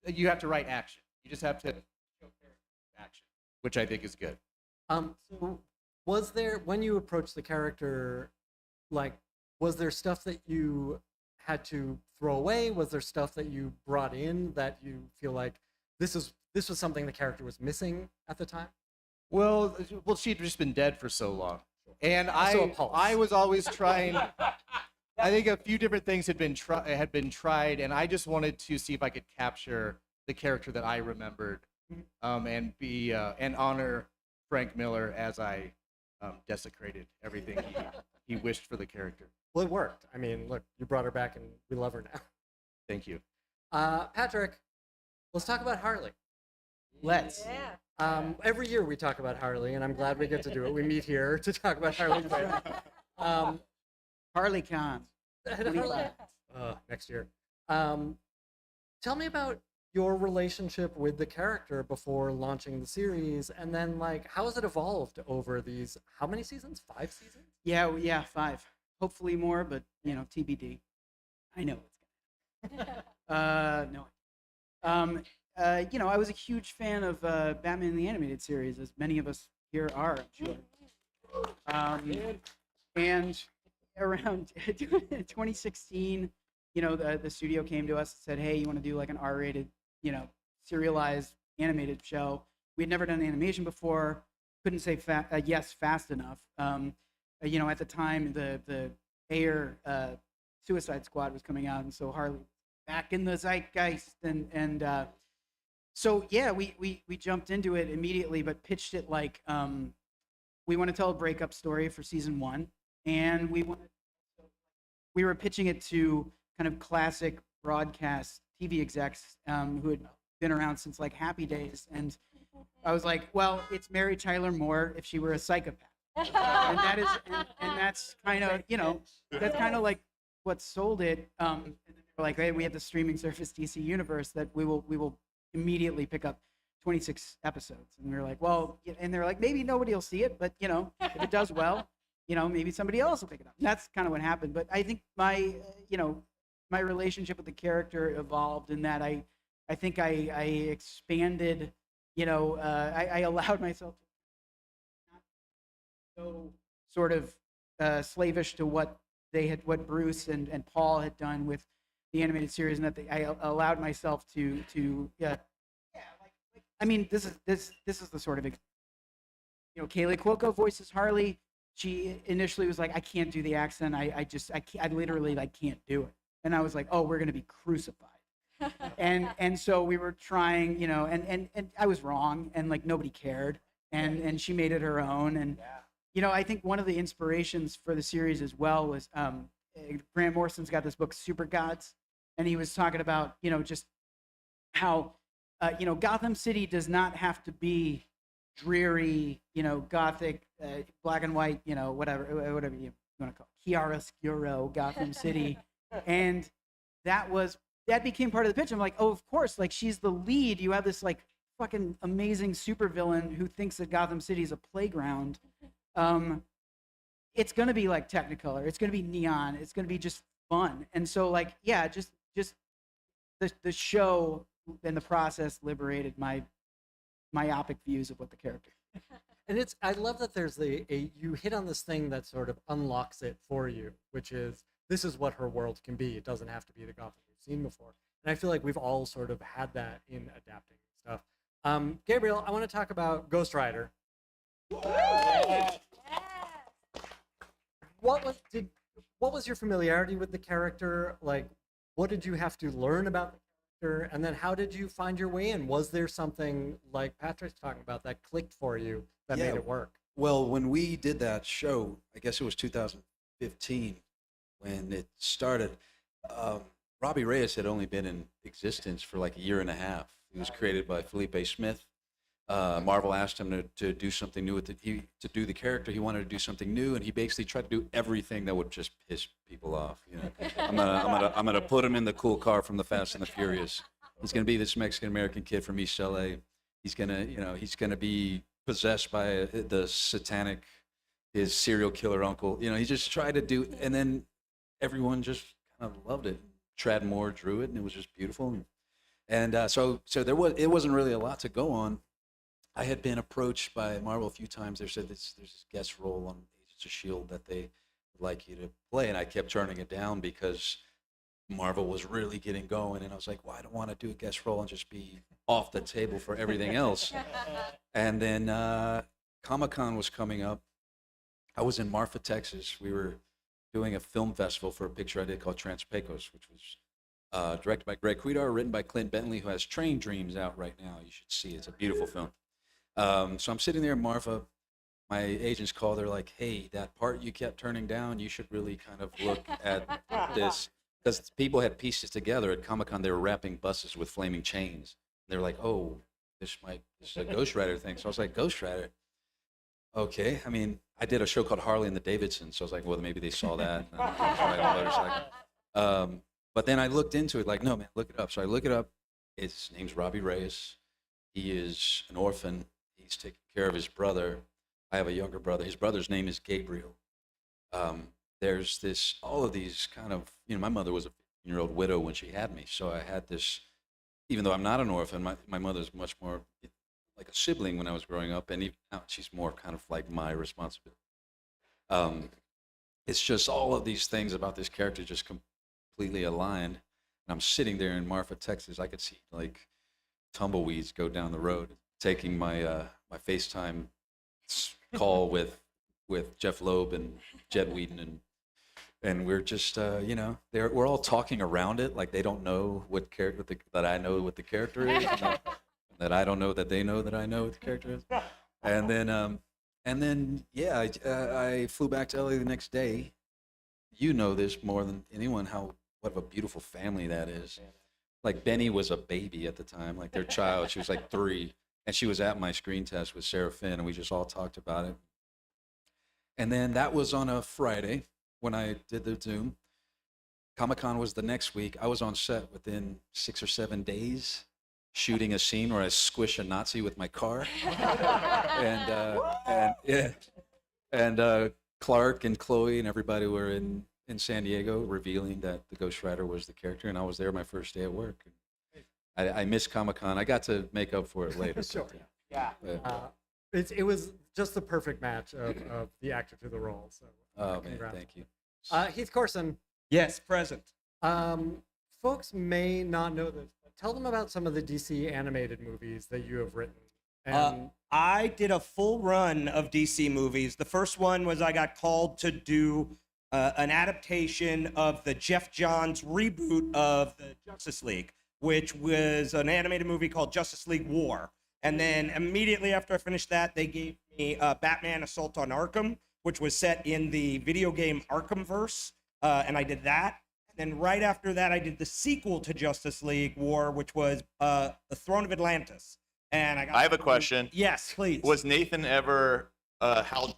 action. You just have to show action, which I think is good. So was there, when you approached the character, like, was there stuff that you had to throw away? Was there stuff that you brought in that you feel like this was something the character was missing at the time? Well, she'd just been dead for so long, and Also a pulse. I was always trying. I think a few different things had been tried, and I just wanted to see if I could capture the character that I remembered, and be and honor Frank Miller as I desecrated everything he wished for the character. Well, it worked. I mean, look, you brought her back and we love her now. Thank you. Patrick, let's talk about Harley. Let's. Every year we talk about Harley, and I'm glad we get to do it. We meet here to talk about Harley. Harley Cons. Next year. Tell me about your relationship with the character before launching the series, and then like how has it evolved over these how many seasons? 5 seasons? Yeah, 5. Hopefully more, but TBD. I know it's gonna. No. you know, I was a huge fan of Batman the Animated Series, as many of us here are, I'm sure. And around 2016, you know, the studio came to us and said, hey, you want to do like an R-rated, you know, serialized animated show? We'd never done animation before, couldn't say yes fast enough. You know, at the time, the Ayer Suicide Squad was coming out, and so Harley back in the zeitgeist, and so yeah, we jumped into it immediately, but pitched it like we want to tell a breakup story for season 1, and we were pitching it to kind of classic broadcast TV execs who had been around since like Happy Days, and I was like, well, it's Mary Tyler Moore if she were a psychopath, and that is, and that's kind of, you know, that's kind of like what sold it. And we're like, hey, we have the streaming service DC Universe that we will immediately pick up 26 episodes, and we were like, well, and they're like, maybe nobody will see it, but you know, if it does well, you know, maybe somebody else will pick it up. And that's kind of what happened. But I think my, you know, my relationship with the character evolved in that I think I expanded, you know, I allowed myself to not go sort of slavish to what Bruce and Paul had done with the animated series, and that I allowed myself to I mean, this is the sort of, you know, Kaylee Cuoco voices Harley. She initially was like, I can't do the accent. I literally like can't do it. And I was like, oh, we're gonna be crucified. and so we were trying, you know, and I was wrong, and like nobody cared, and she made it her own. And you know, I think one of the inspirations for the series as well was Grant Morrison's got this book Super Gods, and he was talking about, you know, just how you know, Gotham City does not have to be dreary, you know, gothic, black and white, you know, whatever you want to call it, chiaroscuro Gotham City. And that became part of the pitch. I'm like, oh, of course, like she's the lead. You have this like fucking amazing supervillain who thinks that Gotham City is a playground. It's gonna be like Technicolor. It's gonna be neon. It's gonna be just fun. And so like, yeah, just the show and the process liberated my myopic views of what the character. And I love that there's you hit on this thing that sort of unlocks it for you, which is this is what her world can be. It doesn't have to be the Gotham we've seen before. And I feel like we've all sort of had that in adapting stuff. Gabriel, I want to talk about Ghost Rider. What was your familiarity with the character? Like, what did you have to learn about the character? And then how did you find your way in? Was there something like Patrick's talking about that clicked for you that made it work? Well, when we did that show, I guess it was 2015 when it started, Robbie Reyes had only been in existence for like a year and a half. He was created by Felipe Smith. Marvel asked him to do something new to do the character. He wanted to do something new, and he basically tried to do everything that would just piss people off. You know, I'm gonna put him in the cool car from the Fast and the Furious. He's gonna be this Mexican American kid from East LA. He's gonna be possessed by the satanic, his serial killer uncle. You know, he just tried to do, and then everyone just kind of loved it. Trad Moore drew it, and it was just beautiful. And so it wasn't really a lot to go on. I had been approached by Marvel a few times. They said there's this guest role on Agents of S.H.I.E.L.D. that they would like you to play, and I kept turning it down because Marvel was really getting going, and I was like, well, I don't want to do a guest role and just be off the table for everything else. And then Comic-Con was coming up. I was in Marfa, Texas. We were doing a film festival for a picture I did called Transpecos, which was directed by Greg Cuidar, written by Clint Bentley, who has Train Dreams out right now. You should see it. It's a beautiful film. So I'm sitting there in Marfa. My agents call. They're like, hey, that part you kept turning down, you should really kind of look at this. Because people had pieced it together at Comic-Con. They were wrapping buses with flaming chains. They're like, oh, this is a Ghost Rider thing. So I was like, Ghost Rider? Okay. I mean, I did a show called Harley and the Davidsons. So I was like, well, maybe they saw that. But then I looked into it like, no, man, look it up. So I look it up. His name's Robbie Reyes. He is an orphan. He's taking care of his brother. I have a younger brother. His brother's name is Gabriel. There's all of these kind of, my mother was a 15-year-old widow when she had me. So I had this, even though I'm not an orphan, my mother's much more like a sibling when I was growing up, and even now she's more kind of like my responsibility. It's just all of these things about this character just completely aligned. And I'm sitting there in Marfa, Texas. I could see like tumbleweeds go down the road, taking my my FaceTime call with Jeff Loeb and Jed Whedon, and we're just we're all talking around it like they don't know what character that I know what the character is, and that I don't know that they know that I know what the character is, and then yeah, I flew back to LA the next day. You know this more than anyone what of a beautiful family that is. Like Benny was a baby at the time, like their child. She was like 3, and she was at my screen test with Sarah Finn, and we just all talked about it. And then that was on a Friday when I did the Zoom. Comic-Con was the next week. I was on set within 6 or 7 days, shooting a scene where I squish a Nazi with my car. and Clark and Chloe and everybody were in San Diego revealing that the Ghost Rider was the character, and I was there my first day at work. I missed Comic-Con. I got to make up for it later. Sure. But, It was just the perfect match of the actor to the role. So, oh man, congrats. thank you. Heath Corson. Yes, present. Folks may not know this, but tell them about some of the DC animated movies that you have written. And I did a full run of DC movies. The first one was I got called to do an adaptation of the Jeff Johns reboot of the Justice League, which was an animated movie called Justice League War. And then immediately after I finished that, they gave me Batman Assault on Arkham, which was set in the video game Arkhamverse, and I did that. And then right after that, I did the sequel to Justice League War, which was The Throne of Atlantis. And I have a question. Yes, please. Was Nathan ever Hal Jordan?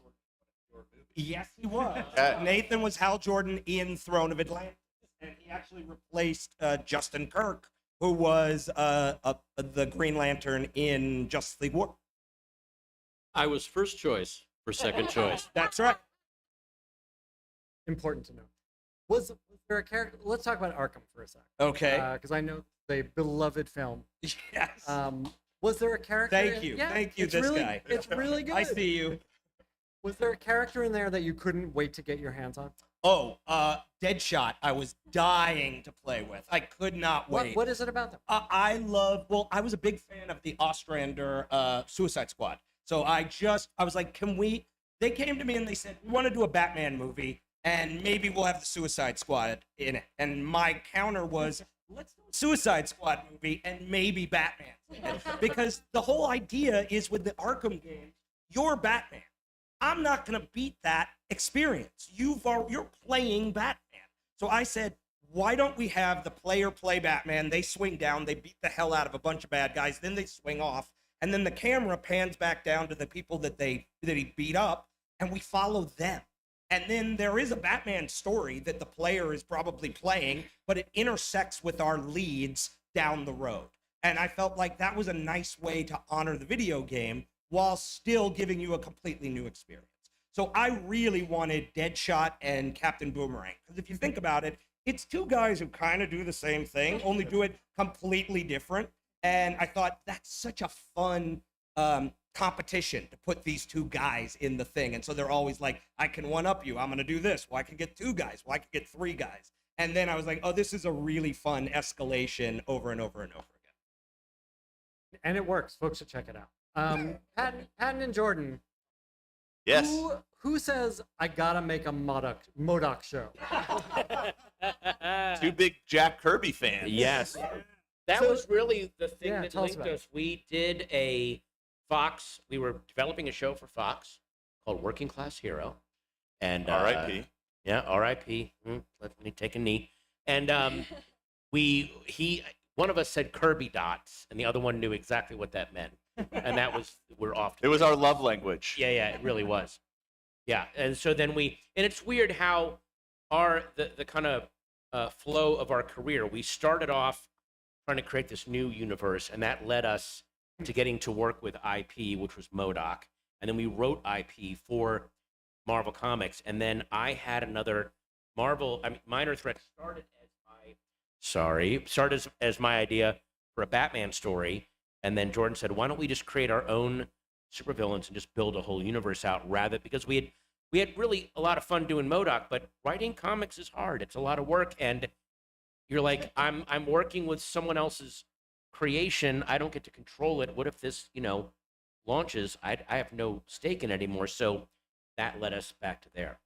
Yes, he was. Okay. Nathan was Hal Jordan in Throne of Atlantis, and he actually replaced Justin Kirk, who was the Green Lantern in Justice League War. I was first choice for second choice. That's right. important to know. Was there a character? Let's talk about Arkham for a second. Okay. Because I know it's a beloved film. Yes. Was there a character? Thank you. Yeah, Thank you, it's this really, guy. It's really good. I see you. Was there a character in there that you couldn't wait to get your hands on? Oh, Deadshot. I was dying to play with. I could not wait. What is it about them? I was a big fan of the Ostrander Suicide Squad. So I was like, they came to me and they said, we want to do a Batman movie and maybe we'll have the Suicide Squad in it. And my counter was, let's do a Suicide Squad movie and maybe Batman. Because the whole idea is with the Arkham game, you're Batman. I'm not going to beat that experience. You're playing Batman. So I said, why don't we have the player play Batman? They swing down, they beat the hell out of a bunch of bad guys, then they swing off, and then the camera pans back down to the people that he beat up, and we follow them. And then there is a Batman story that the player is probably playing, but it intersects with our leads down the road. And I felt like that was a nice way to honor the video game while still giving you a completely new experience. So I really wanted Deadshot and Captain Boomerang. Because if you think about it, it's two guys who kind of do the same thing, only do it completely different. And I thought that's such a fun competition to put these two guys in the thing. And so they're always like, I can one-up you. I'm going to do this. Well, I can get two guys. Well, I can get three guys. And then I was like, oh, this is a really fun escalation over and over and over again. And it works. Folks should check it out. Patton and Jordan. Yes. Who says I gotta make a MODOK show? Two big Jack Kirby fans. Yes. That So- was really the thing Yeah, that tell us linked about it. us. We did a Fox. We were developing a show for Fox called Working Class Hero, and R.I.P. Yeah, R.I.P. Let me take a knee. And one of us said Kirby dots, and the other one knew exactly what that meant, and that was we're off. It was our love language. Yeah, it really was. Yeah, and so then and it's weird how the kind of flow of our career. We started off trying to create this new universe, and that led us to getting to work with IP, which was MODOK, and then we wrote IP for Marvel Comics, and then I had another Minor Threat started as my idea, for a Batman story, and then Jordan said, "Why don't we just create our own supervillains and just build a whole universe out rather?" Because we had really a lot of fun doing MODOK, but writing comics is hard. It's a lot of work, and you're like, I'm working with someone else's creation. I don't get to control it. What if this, launches? I have no stake in it anymore. So that led us back to there.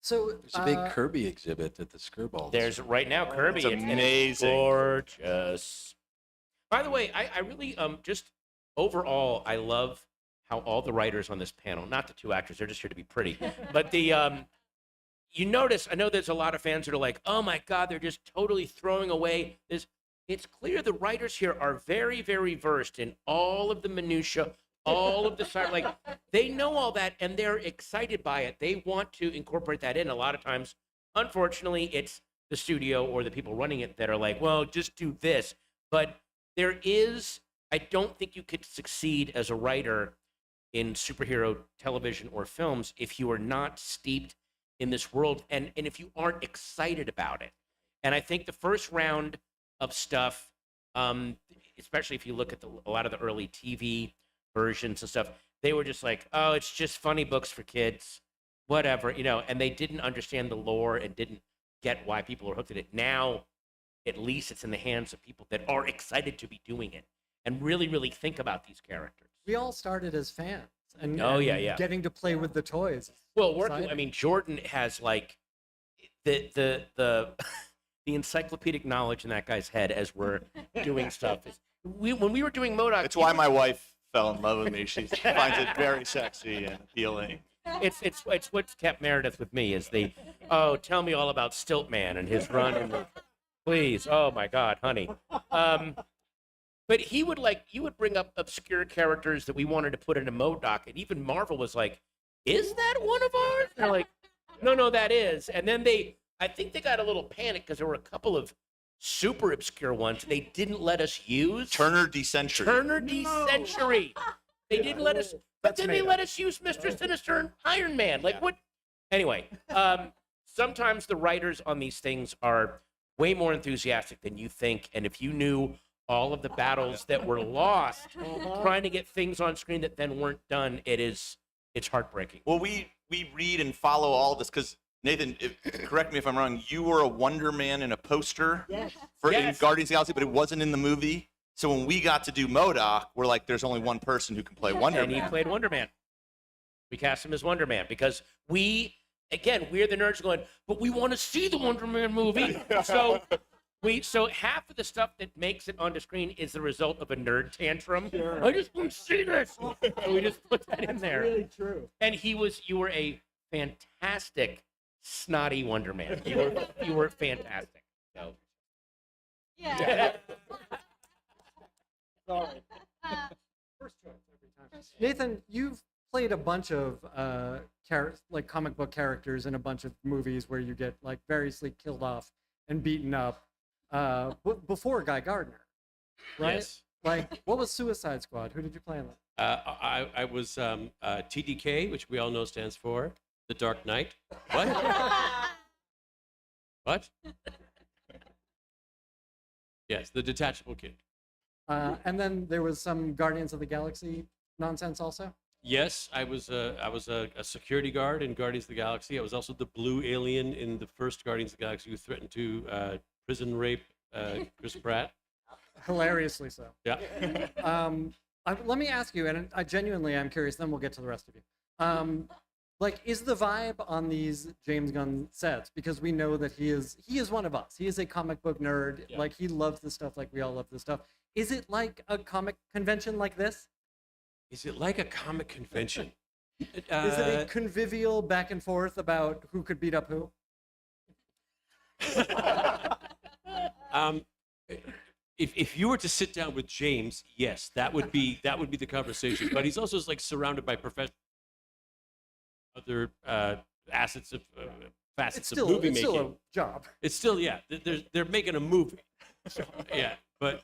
So There's a big Kirby exhibit at the Skirball. There's right now Kirby. It's and it's amazing. gorgeous. By the way, I really just overall I love how all the writers on this panel, not the two actors, they're just here to be pretty, but the you notice, I know there's a lot of fans that are like, oh my God, they're just totally throwing away this. It's clear the writers here are very, very versed in all of the minutia, all of the side, like they know all that and they're excited by it. They want to incorporate that in. A lot of times, unfortunately, it's the studio or the people running it that are like, well, just do this. But there is, I don't think you could succeed as a writer in superhero television or films if you are not steeped in this world and if you aren't excited about it. And I think the first round of stuff, especially if you look at a lot of the early TV versions and stuff, they were just like, oh, it's just funny books for kids, whatever, and they didn't understand the lore and didn't get why people are hooked at it. Now, at least it's in the hands of people that are excited to be doing it and really, really think about these characters. we all started as fans. And, Oh, and yeah. getting to play with the toys. Well, working. Exciting. I mean, Jordan has like the the encyclopedic knowledge in that guy's head as we're doing stuff. When we were doing MODOK, It's why my wife fell in love with me. She finds it very sexy and appealing. it's what's kept Meredith with me is tell me all about Stiltman and his run in the, please, oh my God, honey. But you would bring up obscure characters that we wanted to put in a MODOK, and even Marvel was like, is that one of ours? And they're like, no, that is. And then I think they got a little panicked because there were a couple of super obscure ones they didn't let us use. Turner D Century. They didn't let us, but then they let us use Mr. Sinister and Iron Man. Like what? Anyway, sometimes the writers on these things are way more enthusiastic than you think. And if you knew all of the battles that were lost trying to get things on screen that then weren't done, it's heartbreaking. Well, we read and follow all this because Nathan, correct me if I'm wrong. You were a Wonder Man in a poster in Guardians of the Galaxy, but it wasn't in the movie. So when we got to do MODOK, we're like, there's only one person who can play Wonder And Man. he played Wonder Man. We cast him as Wonder Man because we're the nerds going, but we want to see the Wonder Man movie. So half of the stuff that makes it onto screen is the result of a nerd tantrum. Sure. I just want to see this. So we just put that in there. Really true. And you were a fantastic snotty Wonder Man. You were fantastic. So. Yeah. Sorry. First choice every time. Nathan, you've played a bunch of comic book characters in a bunch of movies where you get like variously killed off and beaten up before Guy Gardner, right? Yes. Like, what was Suicide Squad? Who did you play in that? I was TDK, which we all know stands for The Dark Knight. What? What? Yes, the detachable kid. And then there was some Guardians of the Galaxy nonsense also. Yes, I was a security guard in Guardians of the Galaxy. I was also the blue alien in the first Guardians of the Galaxy who threatened to prison rape Chris Pratt. Hilariously so. Yeah. Let me ask you, and I genuinely am curious. Then we'll get to the rest of you. Like, is the vibe on these James Gunn sets, because we know that he is one of us. He is a comic book nerd. Yeah. Like, he loves this stuff like we all love this stuff. Is it like a comic convention like this? Is it like a comic convention? Is it a convivial back and forth about who could beat up who? If you were to sit down with James, yes, that would be the conversation. But he's also like surrounded by other facets of movie making. It's still a job. It's still, yeah. They're making a movie. So, yeah, but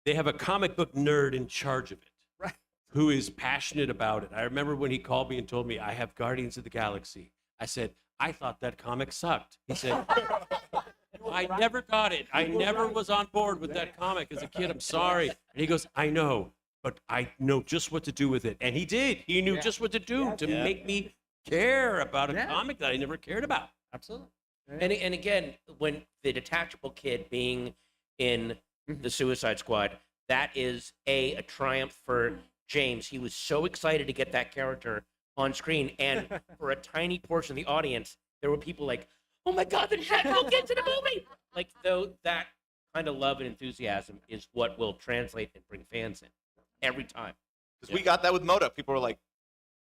they have a comic book nerd in charge of it, right? Who is passionate about it. I remember when he called me and told me I have Guardians of the Galaxy. I said, I thought that comic sucked. He said, I never got it. I never was on board with that comic as a kid. I'm sorry. And he goes, I know, but I know just what to do with it. And he did. He knew just what to do to make me care about a comic that I never cared about. Absolutely. And again, when the detachable kid being in the Suicide Squad, that is a triumph for James. He was so excited to get that character on screen, and for a tiny portion of the audience, there were people like, "Oh my God, the Deadpool kid's in the movie!" Like, though, that kind of love and enthusiasm is what will translate and bring fans in every time. Because we got that with MODOK. People were like,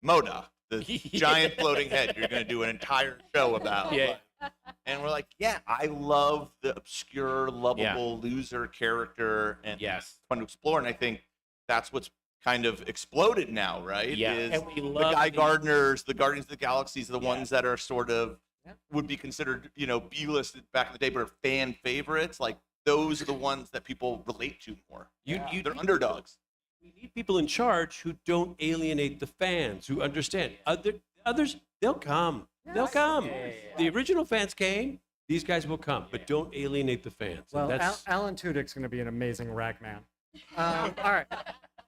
MODOK, the giant floating head you're going to do an entire show about. Yeah. And we're like, yeah, I love the obscure, lovable loser character, and it's fun to explore. And I think that's what's kind of exploded now, right? Yeah, Is and we the love Guy the- Gardners, the Guardians of the Galaxies, the ones that are sort of would be considered, B-list back in the day, but are fan favorites. Like, those are the ones that people relate to more. They're underdogs. We need people in charge who don't alienate the fans, who understand. Others, they'll come. They'll come. The original fans came. These guys will come, but don't alienate the fans. And Well, that's Alan Tudyk's going to be an amazing ragman. All right.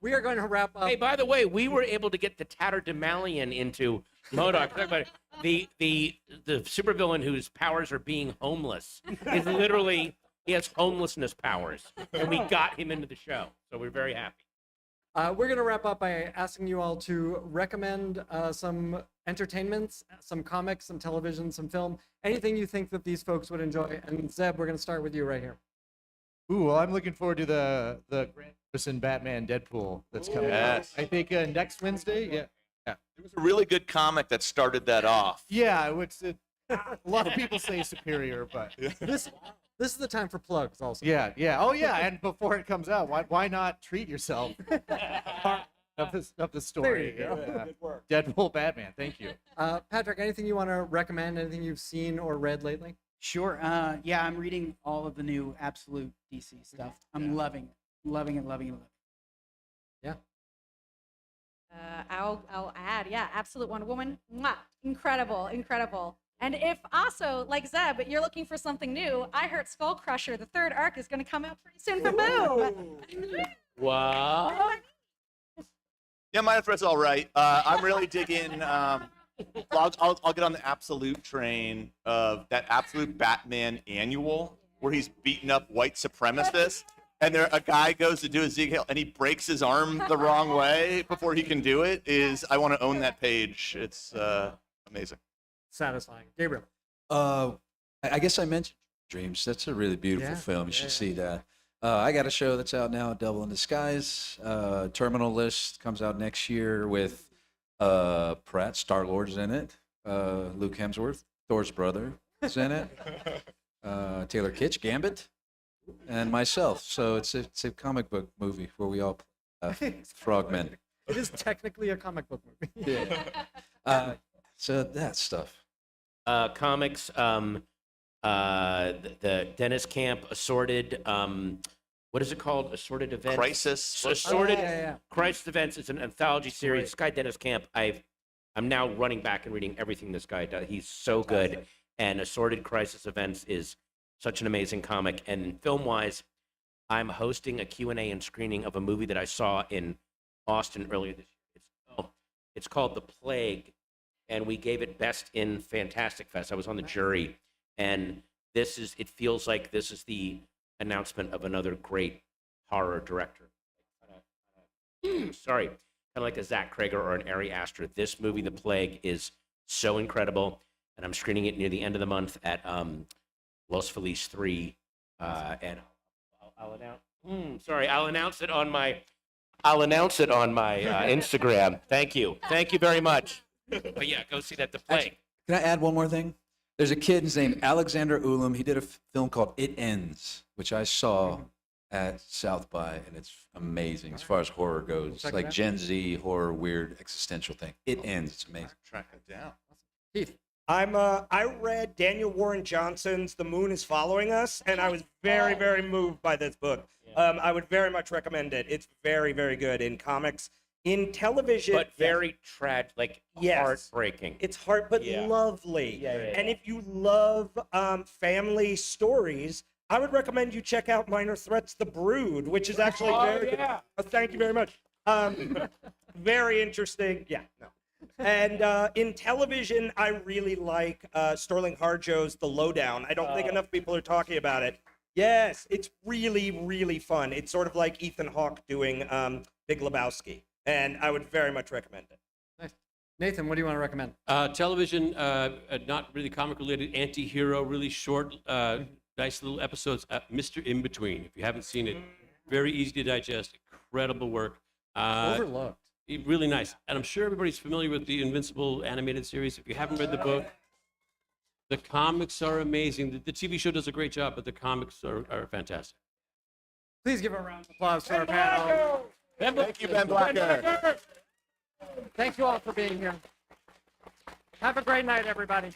We are going to wrap up. Hey, by the way, we were able to get the Tatterdemalion into MODOK. Talk about it. The supervillain whose powers are being homeless is literally, he has homelessness powers, and we got him into the show, so we're very happy. We're going to wrap up by asking you all to recommend some entertainments, some comics, some television, some film, anything you think that these folks would enjoy. And Zeb, we're going to start with you right here. Ooh, well, I'm looking forward to the Grant Morrison Batman Deadpool that's coming out. I think next Wednesday. Yeah. There was a really good comic that started that off. Yeah, a lot of people say superior, but This is the time for plugs also. yeah. Oh yeah, and before it comes out, why not treat yourself? Part of the story. There you go. Yeah. Good work. Deadpool Batman. Thank you. Patrick, anything you want to recommend? Anything you've seen or read lately? Sure. Yeah, I'm reading all of the new Absolute DC stuff. I'm loving it. Loving it. Yeah. I'll add, Absolute Wonder Woman. Mwah, incredible. And if also, like Zeb, you're looking for something new, I heard Skull Crusher, the third arc, is going to come out pretty soon from Boom. Wow. Yeah, Minor Threat's all right. I'm really digging. I'll get on the Absolute train of that Absolute Batman annual where he's beating up white supremacists, and a guy goes to do a Zeke and he breaks his arm the wrong way before he can do it. I want to own that page. It's amazing. Satisfying. Gabriel. I guess I mentioned Dreams. That's a really beautiful film. You should see that. I got a show that's out now, Devil in Disguise. Terminal List comes out next year with Pratt, Star-Lord's in it. Luke Hemsworth, Thor's brother, is in it. Taylor Kitsch, Gambit, and myself. So it's a comic book movie where we all frogmen. It is technically a comic book movie. So that stuff. Comics, the Dennis Camp Assorted, what is it called? Assorted Events? Crisis. Assorted Crisis Events is an anthology series. This guy, Dennis Camp, I'm now running back and reading everything this guy does. He's so good. And Assorted Crisis Events is such an amazing comic. And film-wise, I'm hosting a Q&A and screening of a movie that I saw in Austin earlier this year. It's called The Plague, and we gave it Best in Fantastic Fest. I was on the jury, and it feels like this is the announcement of another great horror director. Sorry, kind of like a Zach Krager or an Ari Aster. This movie, The Plague, is so incredible, and I'm screening it near the end of the month at Los Feliz 3, and I'll announce it on my Instagram. Thank you very much. But yeah, go see that. The Plague. Can I add one more thing? There's a kid, his name Alexander Ulam. He did a film called It Ends, which I saw at South by, and it's amazing as far as horror goes. It's like Gen Z horror, weird existential thing. It Ends. It's amazing. Track it down. Keith. I read Daniel Warren Johnson's The Moon is Following Us, and I was very, very moved by this book. I would very much recommend it. It's very, very good in comics. In television, but yes. very tragic, like Yes. heartbreaking. It's hard, but Yeah. lovely. And if you love family stories, I would recommend you check out Minor Threats: The Brood, which is actually very good. Thank you very much. Very interesting. Yeah, no. And in television, I really like Sterling Harjo's The Lowdown. I don't think enough people are talking about it. Yes, it's really, really fun. It's sort of like Ethan Hawke doing Big Lebowski, and I would very much recommend it. Nice. Nathan, what do you want to recommend? Television, not really comic related, anti-hero, really short, nice little episodes. Mr. In Between, if you haven't seen it, very easy to digest, incredible work. Overlooked. Really nice. And I'm sure everybody's familiar with the Invincible animated series. If you haven't read the book, the comics are amazing. The TV show does a great job, but the comics are fantastic. Please give a round of applause for our panel. Thank you, Ben Blacker. Thank you all for being here. Have a great night, everybody.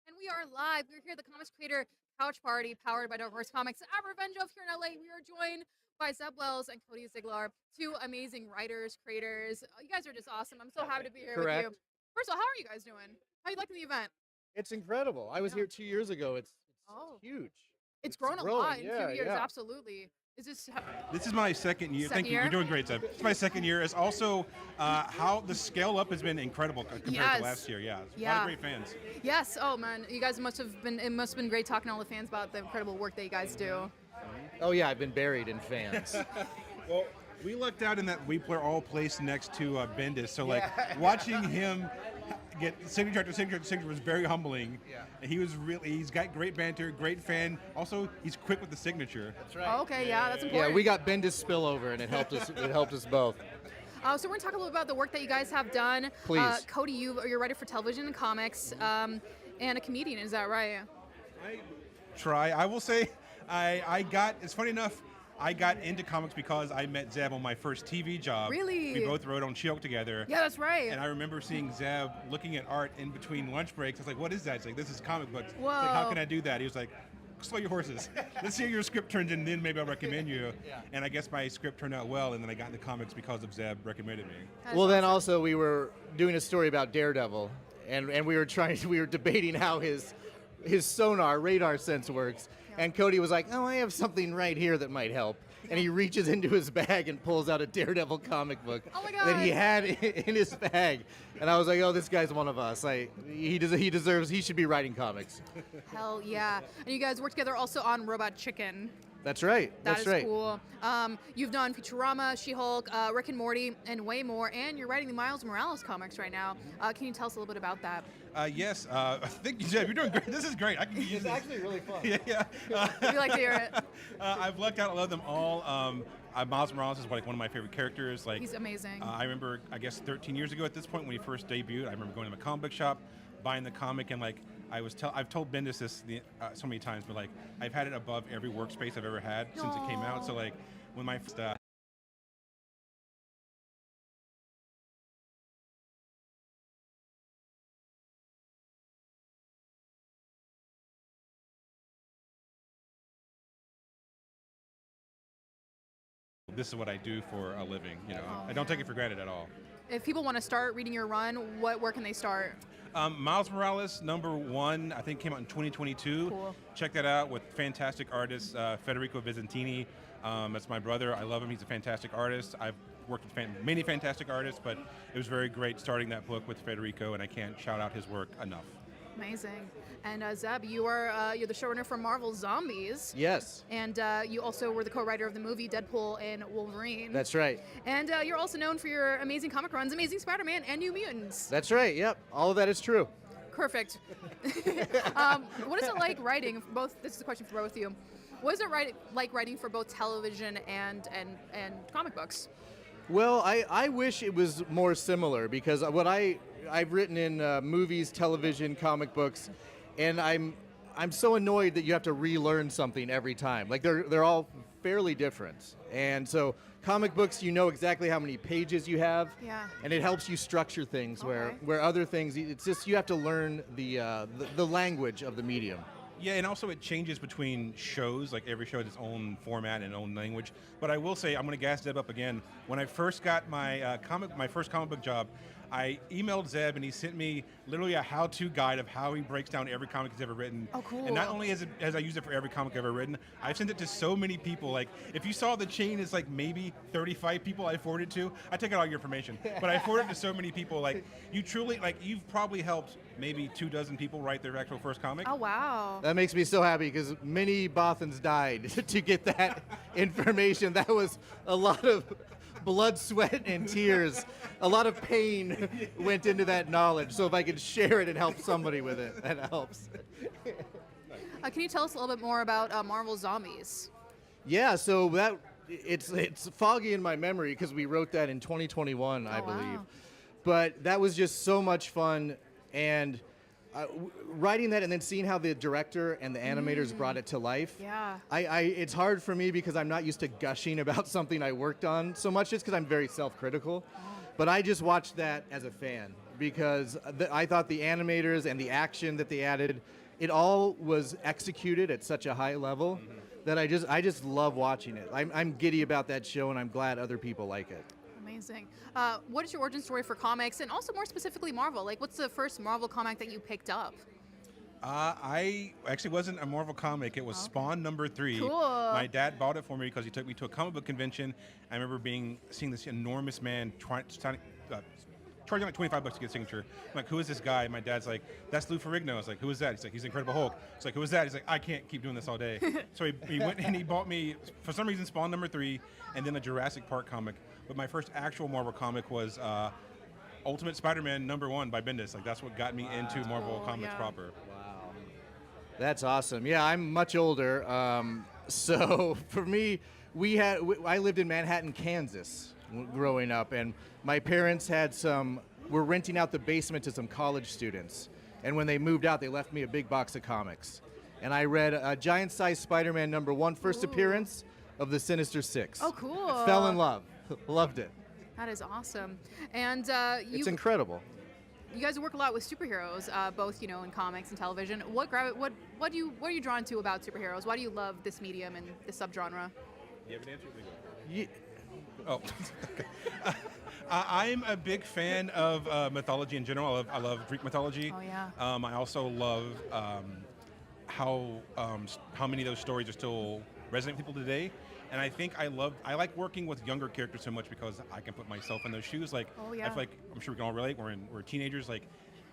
And we are live. We're here at the Comics Creator Couch Party, powered by Dark Horse Comics at Revenge of here in LA. We are joined by Zeb Wells and Cody Ziegler, two amazing writers, creators. You guys are just awesome. I'm so happy to be here Correct. with you. First of all, how are you guys doing? How are you liking the event? It's incredible. I was here 2 years ago. It's Oh. huge. It's grown a growing, lot in yeah, 2 years, yeah. absolutely. Is this? This is my second year. Second Thank you. year? You're doing great, Zeb. It's my second year. It's also how the scale up has been incredible compared Yes. to last year. Yeah. A lot Yeah. of great fans. Yes. Oh man, you guys must have been. It must have been great talking to all the fans about the incredible work that you guys do. Oh yeah, I've been buried in fans. Well, we lucked out in that we were all placed next to Bendis, so like watching him get signature after signature after signature was very humbling. Yeah. And he's got great banter, great fan. Also, he's quick with the signature. That's right. Oh, okay, yeah, that's important. Yeah, we got Bendis spillover, and it helped us. It helped us both. So we're gonna talk a little about the work that you guys have done. Please. Cody, you're a writer for television and comics, and a comedian. Is that right? Try. I will say, it's funny enough, I got into comics because I met Zeb on my first TV job. Really? We both wrote on She-Hulk together. Yeah, that's right. And I remember seeing Zeb looking at art in between lunch breaks. I was like, what is that? It's like, this is comic books. It's like, how Whoa. can I do that? He was like, slow your horses. Let's see how your script turns in, then maybe I'll recommend you. Yeah. And I guess my script turned out well, and then I got into comics because of Zeb recommended me. Well, then also we were doing a story about Daredevil, and we were debating how his sonar radar sense works. And Cody was like, "Oh, I have something right here that might help." And he reaches into his bag and pulls out a Daredevil comic book Oh my that he God. had in his bag. And I was like, "Oh, this guy's one of us. He deserves. He should be writing comics." Hell yeah! And you guys work together also on Robot Chicken. That's right. That That's is right. cool. You've done Futurama, She-Hulk, Rick and Morty, and way more. And you're writing the Miles Morales comics right now. Can you tell us a little bit about that? Yes, thank you, Zeb. You're doing great. This is great. I can use It's this. actually really fun. Yeah. We like to hear it. I've lucked out. I love them all. Miles Morales is like one of my favorite characters. Like He's amazing. I remember, I guess 13 years ago at this point when he first debuted, I remember going to the comic book shop, buying the comic, and like I've told Bendis this so many times, but like I've had it above every workspace I've ever had since it came out. So like when my this is what I do for a living. You know, I don't take it for granted at all. If people want to start reading your run, where can they start? Miles Morales #1, I think, came out in 2022. Cool. Check that out with fantastic artist Federico Visentini. That's my brother. I love him. He's a fantastic artist. I've worked with many fantastic artists, but it was very great starting that book with Federico, and I can't shout out his work enough. Amazing. And Zeb, you're the showrunner for Marvel Zombies. Yes. And you also were the co-writer of the movie Deadpool and Wolverine. That's right. And you're also known for your amazing comic runs, Amazing Spider-Man and New Mutants. That's right. Yep. All of that is true. Perfect. What is it like writing both? This is a question for both of you. What is it like writing for both television and comic books? Well, I wish it was more similar because what I've written in movies, television, comic books, and I'm so annoyed that you have to relearn something every time. Like they're all fairly different, and so comic books, you know exactly how many pages you have, Yeah. and it helps you structure things. Okay. Where other things, it's just you have to learn the language of the medium. Yeah, and also it changes between shows. Like every show has its own format and own language. But I will say, I'm going to gas Zeb up again. When I first got my first comic book job, I emailed Zeb and he sent me literally a how-to guide of how he breaks down every comic he's ever written. Oh, cool. And not only has I used it for every comic I've ever written, I've sent it to so many people. Like if you saw the chain, it's like maybe 35 people I forwarded to. I take out all your information, but I forwarded to so many people. Like you truly, like you've probably helped maybe 24 people write their actual first comic. Oh wow. That makes me so happy because many Bothans died to get that information. That was a lot of blood, sweat, and tears. A lot of pain went into that knowledge. So if I could share it and help somebody with it, that helps. Can you tell us a little bit more about Marvel Zombies? Yeah, so that it's foggy in my memory because we wrote that in 2021, I believe. Wow. But that was just so much fun, and writing that and then seeing how the director and the animators brought it to life. Yeah. It's hard for me because I'm not used to gushing about something I worked on so much, just because I'm very self-critical. But I just watched that as a fan because I thought the animators and the action that they added, it all was executed at such a high level that I just love watching it. I'm giddy about that show, and I'm glad other people like it. Amazing. What is your origin story for comics, and also more specifically Marvel? Like, what's the first Marvel comic that you picked up? I actually wasn't a Marvel comic. It was Spawn #3. Cool. My dad bought it for me because he took me to a comic book convention. I remember seeing this enormous man charging like $25 to get a signature. I'm like, who is this guy? My dad's like, that's Lou Ferrigno. I was like, who is that? He's like, he's Incredible Hulk. It's like, who is that? He's like, I can't keep doing this all day. So he went and he bought me, for some reason, Spawn #3 and then a Jurassic Park comic. But my first actual Marvel comic was Ultimate Spider-Man #1 by Bendis. Like, that's what got me into Marvel comics proper. That's awesome. Yeah, I'm much older. So for me, I lived in Manhattan, Kansas growing up, and my parents were renting out the basement to some college students. And when they moved out, they left me a big box of comics. And I read a giant-sized Spider-Man #1, first appearance of the Sinister Six. Oh, cool. Fell in love. Loved it. That is awesome. And It's incredible. you guys work a lot with superheroes, both in comics and television. What are you drawn to about superheroes? Why do you love this medium and this subgenre? You have an answer? Oh. I'm a big fan of mythology in general. I love Greek mythology. Oh yeah. I also love how many of those stories are still resonant with people today. And I think I like working with younger characters so much because I can put myself in those shoes. Like, oh, yeah. I feel like, I'm sure we can all relate, we're teenagers, like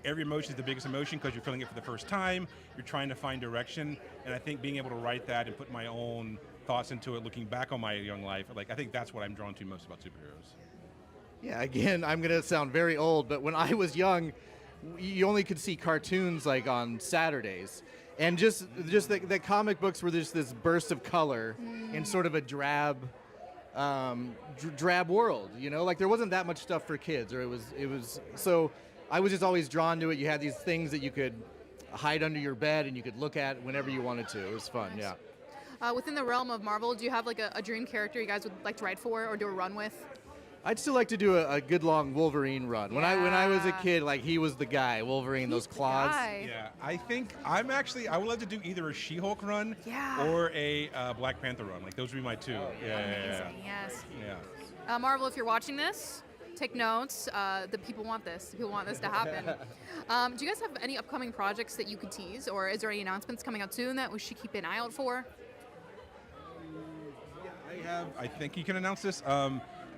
every emotion is the biggest emotion because you're feeling it for the first time, you're trying to find direction, and I think being able to write that and put my own thoughts into it, looking back on my young life, like I think that's what I'm drawn to most about superheroes. Yeah, again, I'm going to sound very old, but when I was young, you only could see cartoons like on Saturdays. And just the comic books were just this burst of color in sort of a drab world, like there wasn't that much stuff for kids, or it was so I was just always drawn to it. You had these things that you could hide under your bed and you could look at whenever you wanted to. It was fun. Nice. Yeah. Within the realm of Marvel, do you have like a dream character you guys would like to write for or do a run with? I'd still like to do a good long Wolverine run. When I was a kid, like he was the guy, Wolverine, those claws. Yeah, I think I would love to do either a She-Hulk run or a Black Panther run. Like those would be my two. Amazing, yes. Yeah. Marvel, if you're watching this, take notes. The people want this. People want this to happen. Do you guys have any upcoming projects that you could tease, or is there any announcements coming out soon that we should keep an eye out for? I think you can announce this.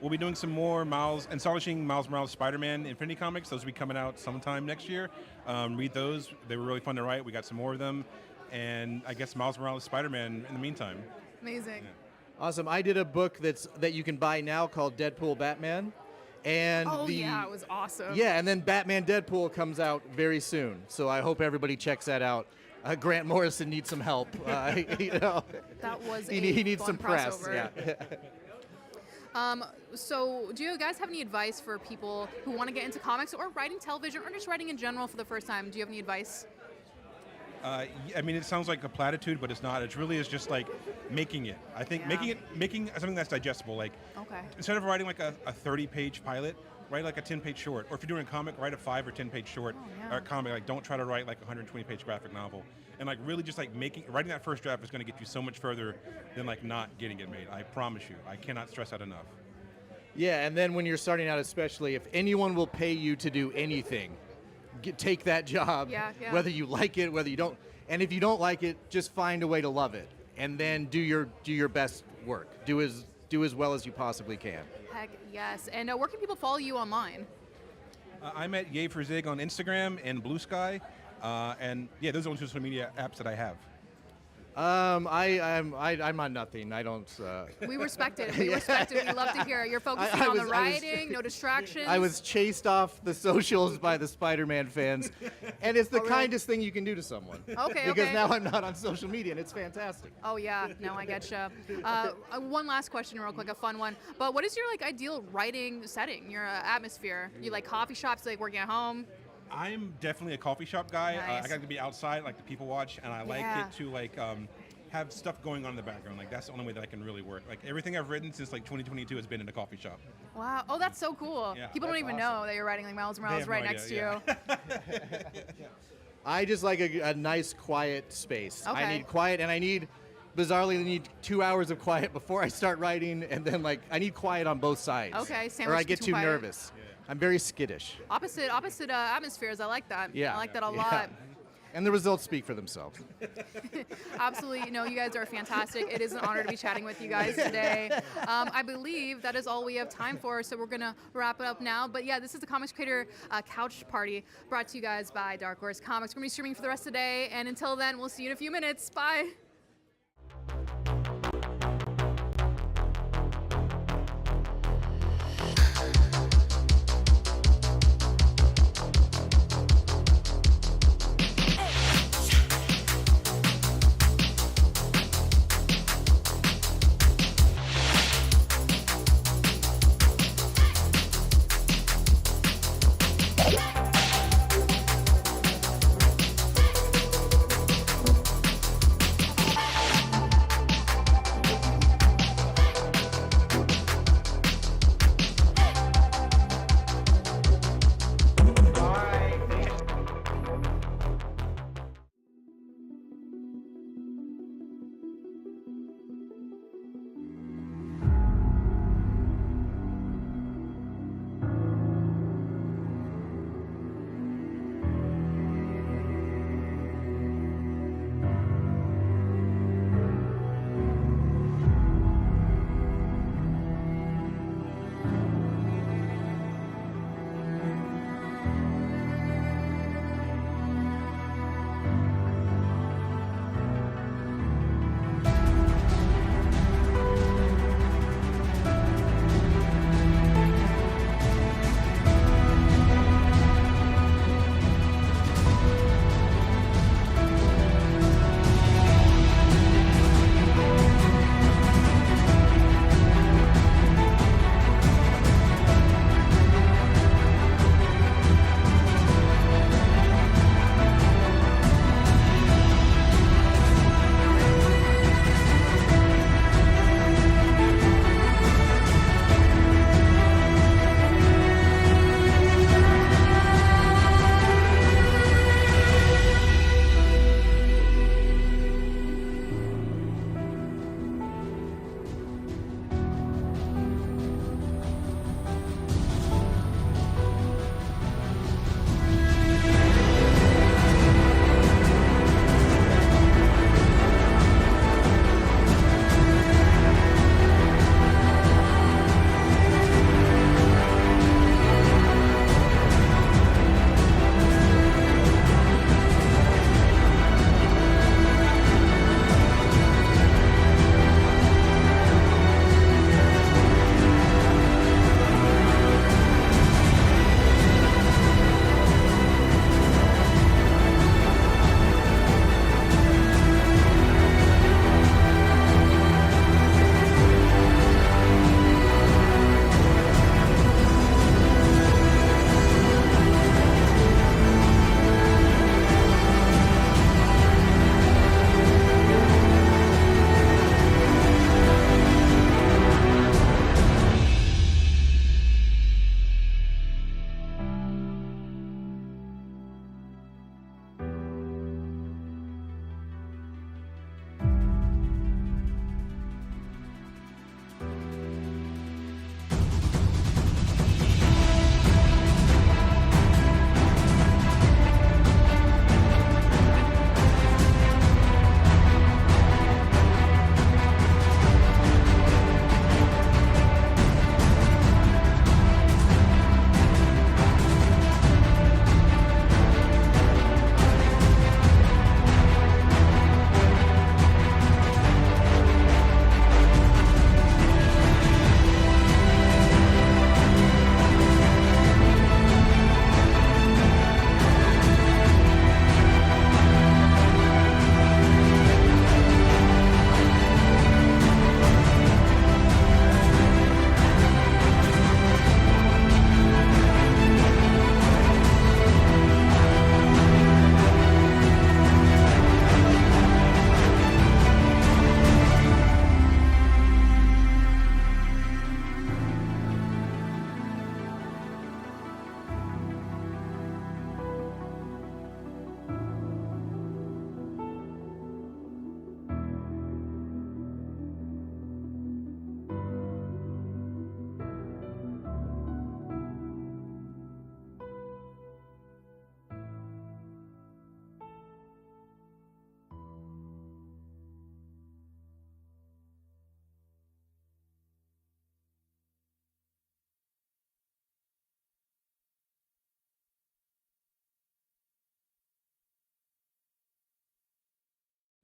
We'll be doing some more establishing Miles Morales Spider-Man Infinity Comics. Those will be coming out sometime next year. Read those. They were really fun to write. We got some more of them. And I guess Miles Morales Spider-Man in the meantime. Amazing. Yeah. Awesome. I did a book that you can buy now called Deadpool Batman. And it was awesome. Yeah, and then Batman Deadpool comes out very soon. So I hope everybody checks that out. Grant Morrison needs some help. That was he needs fun some press. crossover. Yeah. So do you guys have any advice for people who want to get into comics or writing television or just writing in general for the first time? Do you have any advice? I mean, it sounds like a platitude, but it's not. It really is just like making it. I think making something that's digestible. Like instead of writing like a 30-page pilot, write like a 10-page short. Or if you're doing a comic, write a 5 or 10-page short or comic. Like don't try to write like a 120-page graphic novel. And like really just like writing that first draft is going to get you so much further than like not getting it made. I promise you. I cannot stress that enough. Yeah, and then when you're starting out, especially, if anyone will pay you to do anything, take that job, whether you like it, whether you don't. And if you don't like it, just find a way to love it, and then do your best work. Do as well as you possibly can. Heck yes. And where can people follow you online? I'm at Yay for Zig on Instagram and Blue Sky, and yeah, those are the only social media apps that I have. I'm on nothing. I don't. We respect it. We respect it. We love to hear it. You're focusing on the writing, no distractions. I was chased off the socials by the Spider-Man fans, and it's the kindest thing you can do to someone. Okay. Because now I'm not on social media, and it's fantastic. Oh yeah, no, I getcha. One last question, real quick, a fun one. But what is your ideal writing setting? Your atmosphere? You like coffee shops, like working at home? I'm definitely a coffee shop guy. Nice. I got to be outside, like the people watch, and I like it to have stuff going on in the background. Like that's the only way that I can really work. Like everything I've written since like 2022 has been in a coffee shop. Wow. Oh, that's so cool. Yeah, people don't even know that you're writing like Miles Morales right next to you. I just like a nice, quiet space. Okay. I need quiet, and bizarrely, I need 2 hours of quiet before I start writing, and then I need quiet on both sides. Okay, or I get between too quiet. nervous. I'm very skittish. Opposite atmospheres. I like that. Yeah. I like that a lot. And the results speak for themselves. Absolutely. No, you guys are fantastic. It is an honor to be chatting with you guys today. I believe that is all we have time for, so we're going to wrap it up now. But yeah, this is the Comics Creator Couch Party brought to you guys by Dark Horse Comics. We're going to be streaming for the rest of the day, and until then, we'll see you in a few minutes. Bye.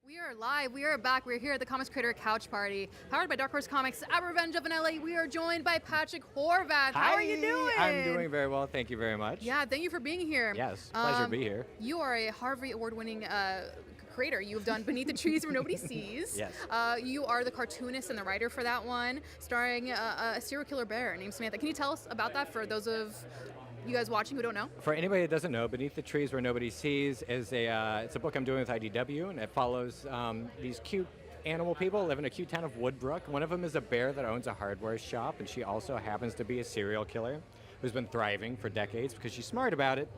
We are live. We are back. We're here at the Comics Creator Couch Party, powered by Dark Horse Comics at Revenge of an LA. We are joined by Patrick Horvath. How are you doing? I'm doing very well. Thank you very much. Yeah, thank you for being here. Yes, pleasure to be here. You are a Harvey Award-winning creator. You have done Beneath the Trees Where Nobody Sees. Yes. You are the cartoonist and the writer for that one, starring a serial killer bear named Samantha. Can you tell us about that for those of you guys watching who don't know? For anybody that doesn't know, Beneath the Trees Where Nobody Sees is it's a book I'm doing with IDW, and it follows these cute animal people live in a cute town of Woodbrook. One of them is a bear that owns a hardware shop, and she also happens to be a serial killer who's been thriving for decades because she's smart about it.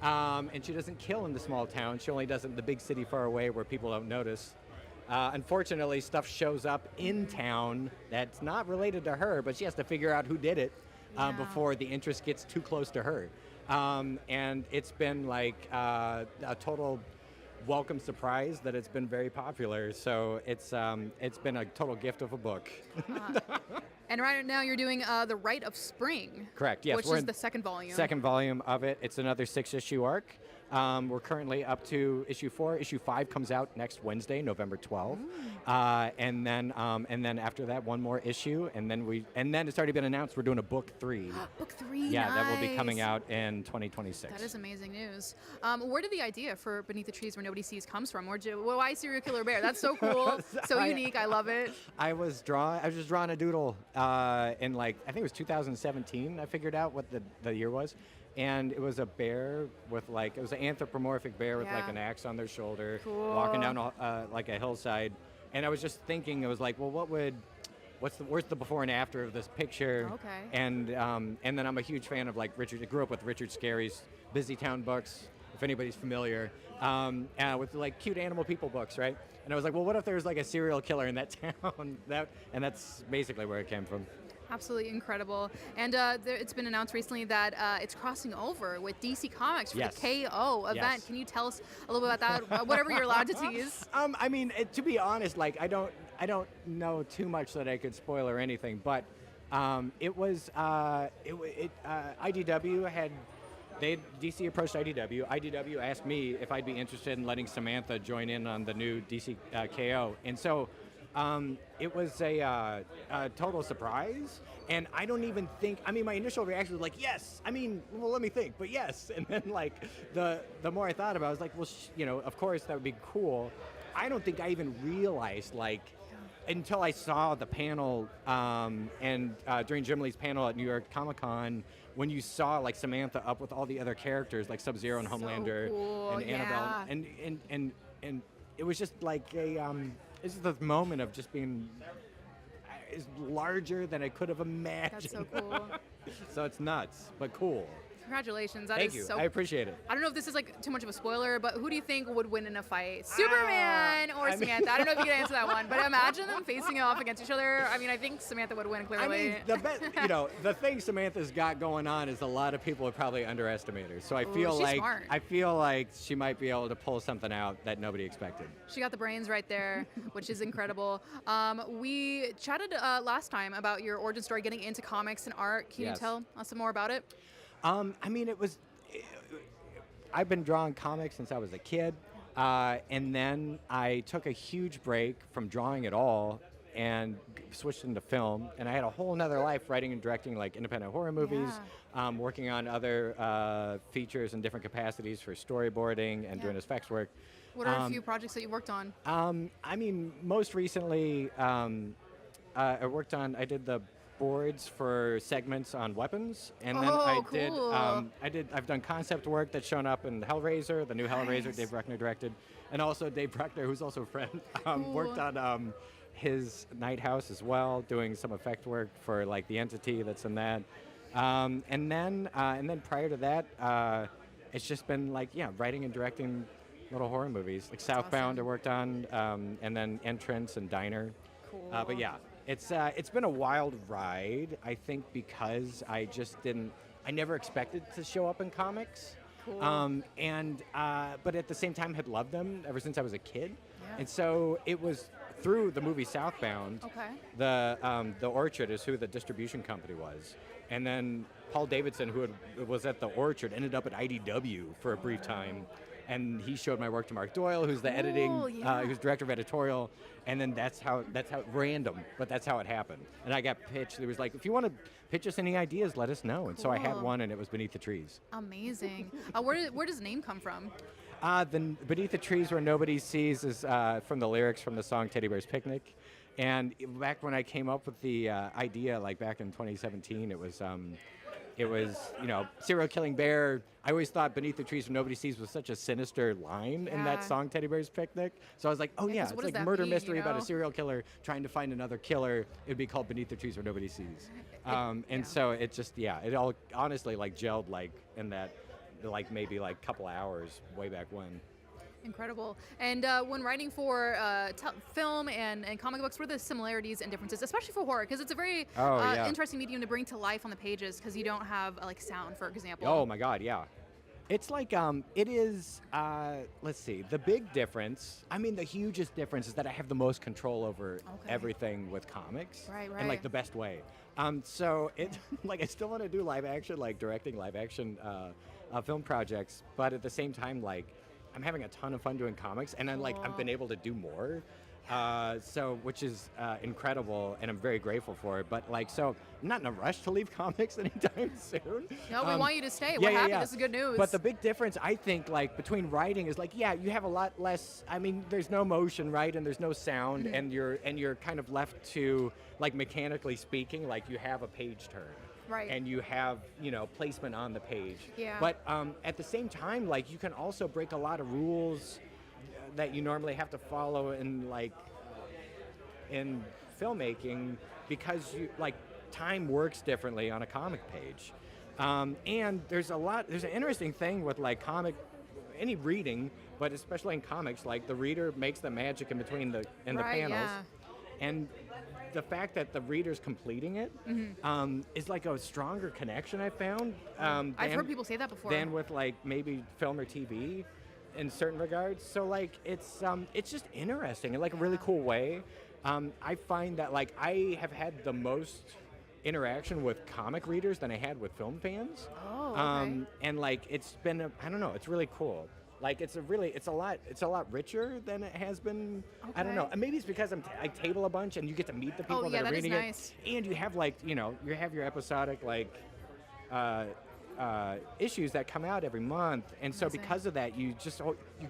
And she doesn't kill in the small town. She only does it in the big city far away where people don't notice. Unfortunately, stuff shows up in town that's not related to her, but she has to figure out who did it before the interest gets too close to her. And it's been like a total welcome surprise that it's been very popular. So it's been a total gift of a book. And right now you're doing The Rite of Spring. Correct, yes. Which we're is in the second volume. Second volume of it. It's another 6-issue arc. We're currently up to issue 4. Issue 5 comes out next Wednesday, November 12th. And then after that, one more issue, and then it's already been announced we're doing a book 3. Book 3, Yeah, that will be nice. coming out in 2026. That is amazing news. Where did the idea for Beneath the Trees Where Nobody Sees comes from? Why serial killer bear? That's so cool, so unique. I love it. I was just drawing a doodle in I think it was 2017. I figured out what the year was. And it was a bear with it was an anthropomorphic bear with Yeah. an axe on their shoulder, Cool. walking down a hillside. And I was just thinking, it was like, well, where's the before and after of this picture? Okay. And then I'm a huge fan of I grew up with Richard Scarry's Busy Town books, if anybody's familiar, with cute animal people books, right? And I was like, well, what if there's a serial killer in that town? And that's basically where it came from. Absolutely incredible. And it's been announced recently that it's crossing over with DC Comics for Yes. the KO event. Yes. Can you tell us a little bit about that? Whatever you're allowed to tease. I mean, to be honest, I don't know too much that I could spoil or anything, but it was IDW had. DC approached IDW. IDW asked me if I'd be interested in letting Samantha join in on the new DC KO, and so it was a total surprise. And I don't even think. I mean, my initial reaction was yes. I mean, well, let me think, but yes. And then the more I thought about it, I was like, well, of course that would be cool. I don't think I even realized until I saw the panel and during Jim Lee's panel at New York Comic Con, when you saw Samantha up with all the other characters like Sub-Zero and Homelander cool, and yeah. Annabelle, and it was just this is the moment of just being is larger than I could have imagined. That's so cool. So it's nuts, but cool. Congratulations. That Thank is you. so I appreciate it. I don't know if this is too much of a spoiler, but who do you think would win in a fight? Superman or Samantha? I don't know if you can answer that one, but imagine them facing off against each other. I mean, I think Samantha would win clearly. I mean, the thing Samantha's got going on is a lot of people would probably underestimate her. So I feel she's smart. I feel like she might be able to pull something out that nobody expected. She got the brains right there, which is incredible. We chatted last time about your origin story, getting into comics and art. Can you Yes. tell us some more about it? I mean, I've been drawing comics since I was a kid, and then I took a huge break from drawing at all and switched into film, and I had a whole nother life writing and directing independent horror movies, working on other features in different capacities for storyboarding and doing effects work. What are a few projects that you worked on? I mean, most recently, I did the boards for segments on weapons, and then cool. I've done concept work that's shown up in Hellraiser, the new Hellraiser Dave Bruckner directed, and also Dave Bruckner, who's also a friend, worked on his Night House as well, doing some effect work for the entity that's in that, and then prior to that, it's just been writing and directing little horror movies like Southbound I worked on, and then Entrance and Diner. Cool. But yeah. It's been a wild ride, I think, because I never expected to show up in comics. Cool. But at the same time had loved them ever since I was a kid. Yeah. And so it was through the movie Southbound. Okay. The Orchard is who the distribution company was. And then Paul Davidson, who was at the Orchard, ended up at IDW for a brief time. and he showed my work to Mark Doyle, who's the editing, Cool, yeah. who's director of editorial, and then that's how random, but that's how it happened. And I got pitched. It was like, if you want to pitch us any ideas, let us know. And so I had Cool. one, and it was Beneath the Trees. Amazing. Where does the name come from? The Beneath the Trees Where Nobody Sees is from the lyrics from the song Teddy Bear's Picnic. And back when I came up with the idea, like back in 2017, it was, serial killing bear. I always thought Beneath the Trees Where Nobody Sees was such a sinister line in Yeah. that song Teddy Bear's Picnic. So I was like, oh Yeah, yeah, 'cause it's what does like that murder mean, mystery you about a know? serial killer trying to find another killer. It'd be called Beneath the Trees Where Nobody Sees. And so it just, it all honestly like gelled like in that, like maybe like couple hours way back when. Incredible. And when writing for film and comic books, what are the similarities and differences, especially for horror? Because it's a very interesting medium to bring to life on the pages because you don't have like sound, for example. Oh my God, yeah. It's like, it is, let's see, the big difference, the hugest difference is that I have the most control over everything with comics. Right, And like right. the best way. So it, like I still want to do live action, like directing live action film projects, but at the same time, like, I'm having a ton of fun doing comics, and I've been able to do more, which is incredible, and I'm very grateful for it. But so I'm not in a rush to leave comics anytime soon. No, we want you to stay. Yeah, We're happy. yeah. This is good news. But the big difference, I think, like between writing is like, you have a lot less. There's no motion, right, and there's no sound, and you're kind of left to like mechanically speaking, like you have a page turn. Right. And you have, placement on the page. Yeah. But at the same time, like, you can also break a lot of rules that you normally have to follow in filmmaking because time works differently on a comic page. And there's an interesting thing with any reading, but especially in comics, like the reader makes the magic in between the panels. Yeah. And the fact that the reader's completing it is like a stronger connection I found. I've heard people say that before. Than with maybe film or TV in certain regards. So it's just interesting in a really cool way. I find that I have had the most interaction with comic readers than I had with film fans. Oh, okay. And it's been I don't know, it's really cool. It's a lot richer than it has been. I don't know. Okay. And maybe it's because I table a bunch and you get to meet the people Oh, yeah, that are that is reading nice. it, and you have you have your episodic issues that come out every month, and so Amazing. because of that, you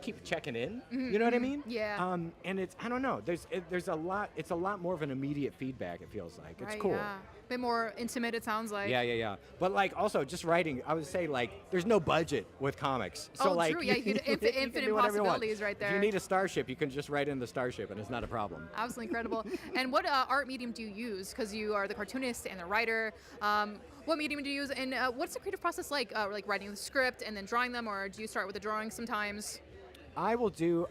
keep checking in. You know what I mean? Yeah. And it's I don't know. There's a lot. It's a lot more of an immediate feedback. It feels like it's Right, cool. Yeah. A bit more intimate, it sounds like. Yeah. But also just writing, I would say there's no budget with comics. So Oh, true. Yeah, you could can infinite do whatever you want. possibilities right If there. you need a starship, you can just write in the starship, and it's not a problem. Absolutely incredible. And what art medium do you use? Because you are the cartoonist and the writer. What medium do you use? And what's the creative process like? Like writing the script and then drawing them, or do you start with the drawing sometimes? I will do.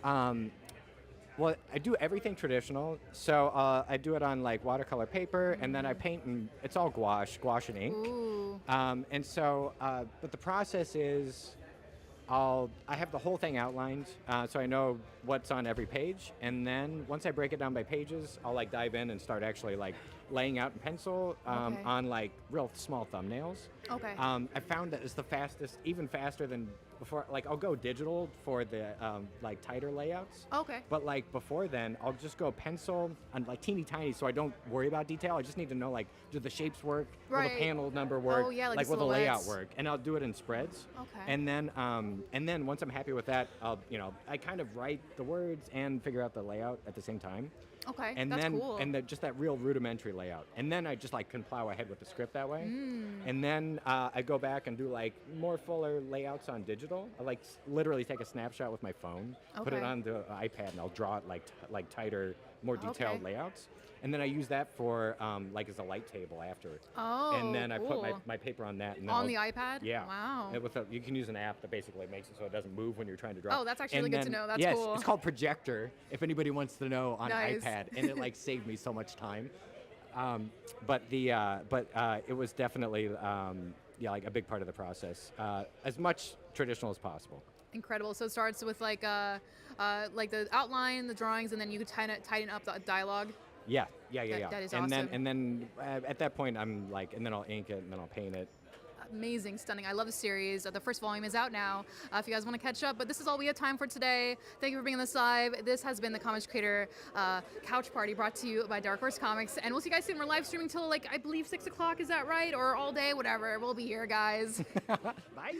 Well, I do everything traditional. So I do it on watercolor paper, and then I paint, and it's all gouache and ink. Ooh. And so, but the process is, I have the whole thing outlined, so I know what's on every page, and then once I break it down by pages, I'll dive in and start actually laying out in pencil Okay. on real small thumbnails. Okay. I found that it's the fastest, even faster than before. I'll go digital for the tighter layouts. Okay. But before then, I'll just go pencil on teeny tiny, so I don't worry about detail. I just need to know do the shapes work, will Right. the panel number work, Oh, yeah, like the will the layout silhouettes. work, and I'll do it in spreads. Okay. And then once I'm happy with that, I'll I kind of write the words and figure out the layout at the same time. Okay, And that's then cool. just that real rudimentary layout, and then I just can plow ahead with the script that way. Mm. And then I go back and do more fuller layouts on digital. I literally take a snapshot with my phone, put it Okay. on the iPad, and I'll draw it tighter, more detailed Okay. layouts. And then I use that for as a light table after. Oh, And then I put cool. my paper on that. And On I'll- the iPad? Yeah. Wow. And you can use an app that basically makes it so it doesn't move when you're trying to draw. Oh, that's actually And really good to then- know. That's yes, cool. it's called Projector, if anybody wants to know, on Nice. iPad. And it saved me so much time. But it was definitely a big part of the process. As much traditional as possible. Incredible. So it starts with the outline, the drawings, and then you could tighten up the dialogue. Yeah. That is and awesome. then at that point I'm and then I'll ink it and then I'll paint it. amazing, stunning. I love the series. The first volume is out now if you guys want to catch up. But this is all we have time for today. Thank you for being on this live. This has been the Comics Creator Couch Party brought to you by Dark Horse Comics. And we'll see you guys soon. We're live streaming till, like, I believe 6 o'clock. Is that right? Or all day, whatever. We'll be here, guys. Bye. Bye.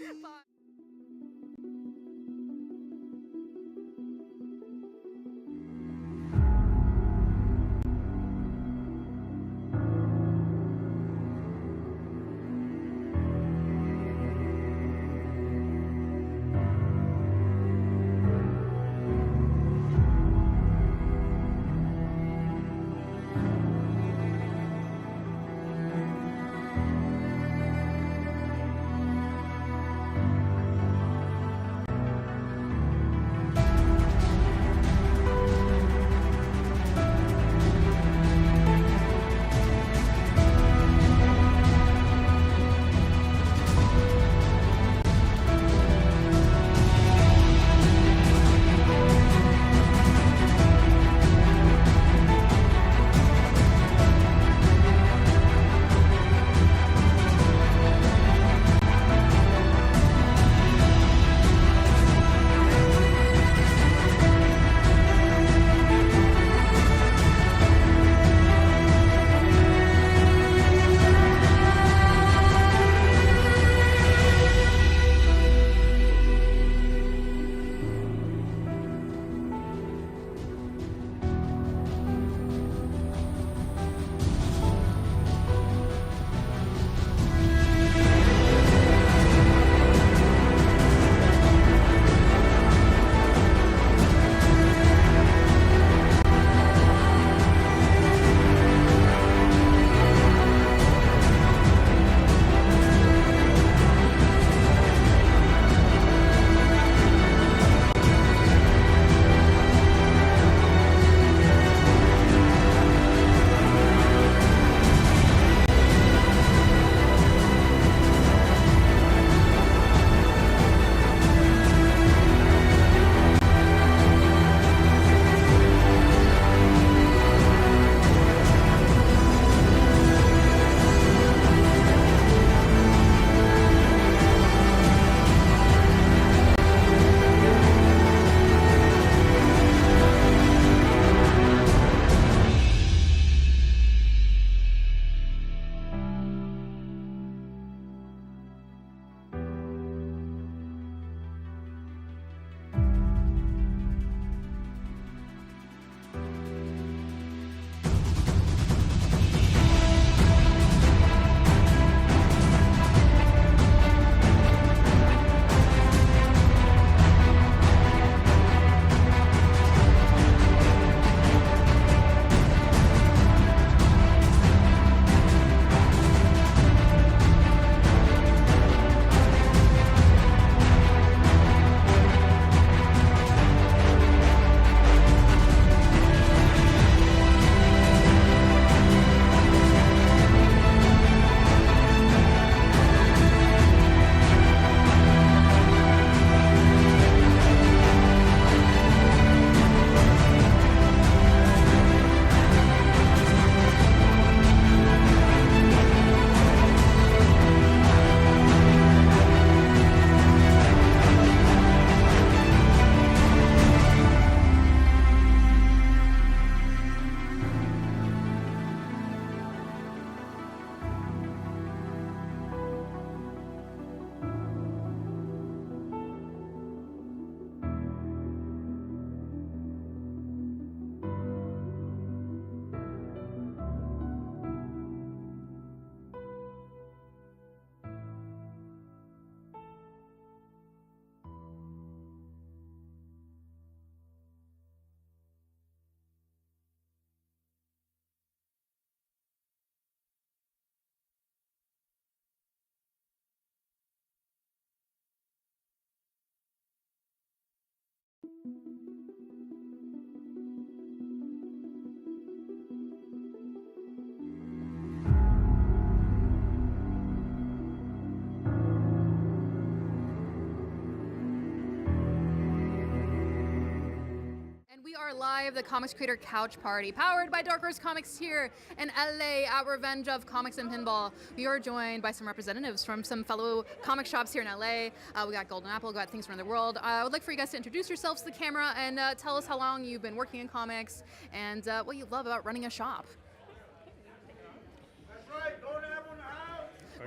And we are live live, the Comics Creator Couch Party, powered by Dark Horse Comics here in LA at Revenge of Comics and Pinball. We are joined by some representatives from some fellow comic shops here in LA. We got Golden Apple, we got Things from Another World. I would like for you guys to introduce yourselves to the camera and tell us how long you've been working in comics and what you love about running a shop.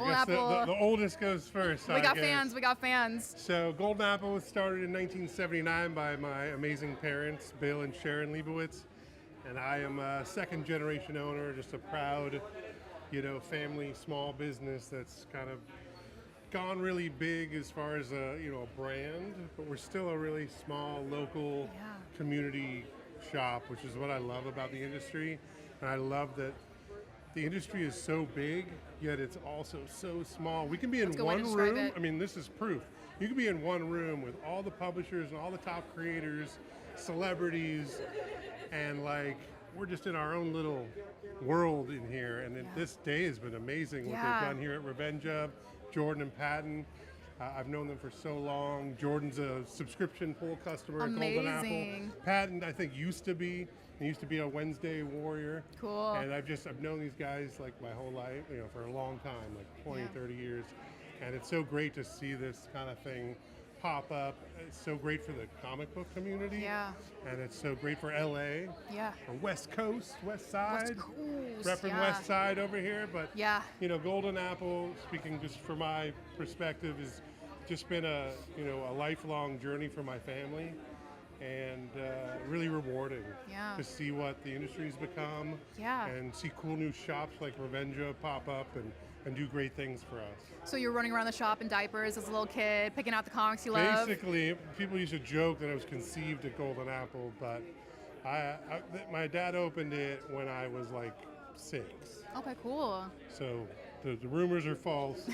I guess the oldest goes first. We got fans, we got fans. So Golden Apple was started in 1979 by my amazing parents, Bill and Sharon Leibowitz. And I am a second generation owner, just a proud, family, small business that's kind of gone really big as far as a brand, but we're still a really small local community shop, which is what I love about the industry. And I love that the industry is so big, yet it's also so small. We can be in one room. I mean, this is proof. You can be in one room with all the publishers and all the top creators, celebrities, and we're just in our own little world in here. And this day has been amazing what they've done here at Revenge of, Jordan and Patton. I've known them for so long. Jordan's a subscription pool customer at Golden Apple. Patton, I think, used to be a Wednesday warrior. Cool. And I've known these guys my whole life, for a long time, 20, 30 years. And it's so great to see this kind of thing pop up. It's so great for the comic book community. Yeah. And it's so great for LA. Yeah. For West Coast, West Side. West Coast, Repping West Side over here. But Golden Apple, speaking just from my perspective, has just been a lifelong journey for my family. And really rewarding to see what the industry's become and see cool new shops like Revenja pop up and do great things for us. So you're running around the shop in diapers as a little kid, picking out the comics you love? Basically, people used to joke that I was conceived at Golden Apple, but my dad opened it when I was 6. Okay, cool. So the rumors are false.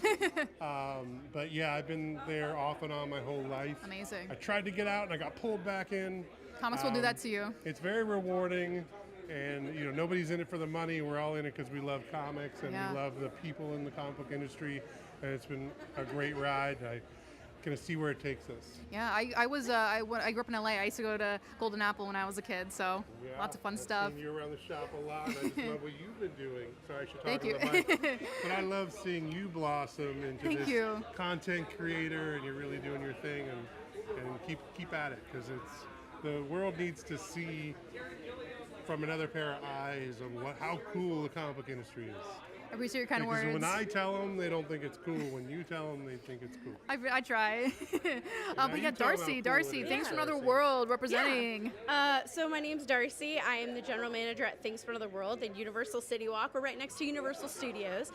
But yeah, I've been there off and on my whole life. Amazing. I tried to get out and I got pulled back in. Comics will do that to you. It's very rewarding, and nobody's in it for the money. We're all in it because we love comics and we love the people in the comic book industry, and it's been a great ride. I'm gonna see where it takes us. Yeah, I grew up in LA. I used to go to Golden Apple when I was a kid, so lots of fun stuff. Seen you around the shop a lot. I just love what you've been doing. Sorry, I should talk Thank to you. the mic. But I love seeing you blossom into this content creator, and you're really doing your thing, and keep at it, because the world needs to see from another pair of eyes of how cool the comic book industry is. I appreciate your kind because words. when I tell them, they don't think it's cool. When you tell them, they think it's cool. I try. But you tell them how Darcy, cool it Things is. from Another World, representing. So my name's Darcy. I am the general manager at Things from Another World in Universal City Walk. We're right next to Universal Studios.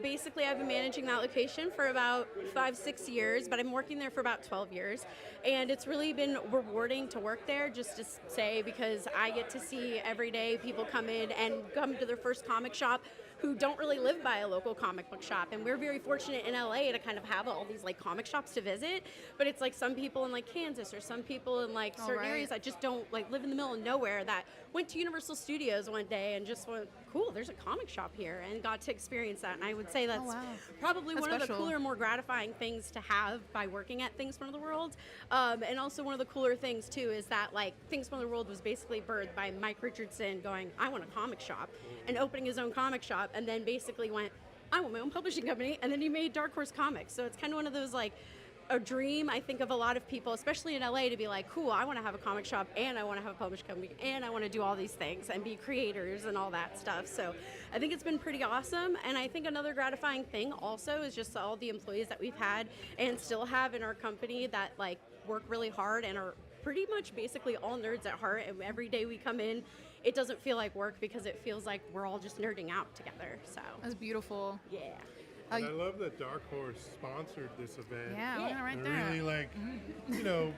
Basically, I've been managing that location for about 5-6 years, but I'm working there for about 12 years. And it's really been rewarding to work there, just to say, because I get to see every day people come in and come to their first comic shop who don't really live by a local comic book shop. And we're very fortunate in LA to kind of have all these comic shops to visit. But it's some people in Kansas, or some people in certain areas that just don't live in the middle of nowhere, that went to Universal Studios one day and just went, cool, there's a comic shop here, and got to experience that. And I would say that's probably one of the cooler, more gratifying things to have by working at Things from the World. And also one of the cooler things too is that Things from the World was basically birthed by Mike Richardson going, I want a comic shop, and opening his own comic shop, and then basically went, I want my own publishing company, and then he made Dark Horse Comics. So it's kind of one of those a dream, I think, of a lot of people, especially in LA, to be cool, I want to have a comic shop, and I want to have a publishing company, and I want to do all these things and be creators and all that stuff. So I think it's been pretty awesome. And I think another gratifying thing also is just all the employees that we've had and still have in our company that work really hard and are pretty much basically all nerds at heart. And every day we come in, it doesn't feel like work, because it feels like we're all just nerding out together. So that's beautiful. Yeah. And I love that Dark Horse sponsored this event. Yeah, right and there. Really,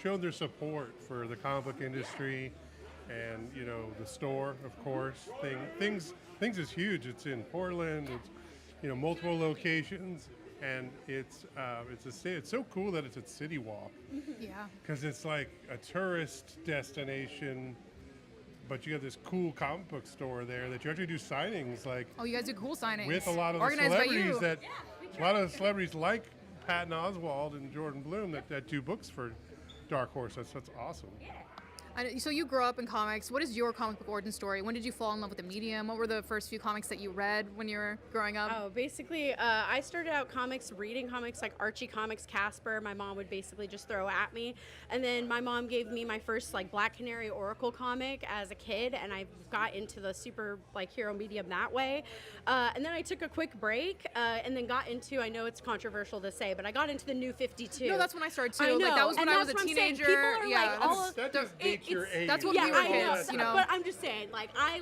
showed their support for the comic book industry, and the store, of course. Things is huge. It's in Portland. It's multiple locations, and it's so cool that it's at City Walk. Yeah. Because it's a tourist destination. But you have this cool comic book store there that you actually do signings Oh, you guys do cool signings. with a lot of the Organized by celebrities you. that a lot of the celebrities like Patton Oswalt and Jordan Bloom that do books for Dark Horse. That's awesome. So you grew up in comics. What is your comic book origin story? When did you fall in love with the medium? What were the first few comics that you read when you were growing up? Oh, basically, I started out reading comics like Archie Comics, Casper. My mom would basically just throw at me. And then my mom gave me my first like Black Canary Oracle comic as a kid, and I got into the super like hero medium that way. And then I took a quick break and then got into, I know it's controversial to say, but I got into the New 52. No, that's when I started too. I know. Like that was when and I was a that's what I'm saying. teenager. People are Yeah, like, all That just dates your age. that's when yeah, we were I know. kids, you know. But I'm just saying, like, I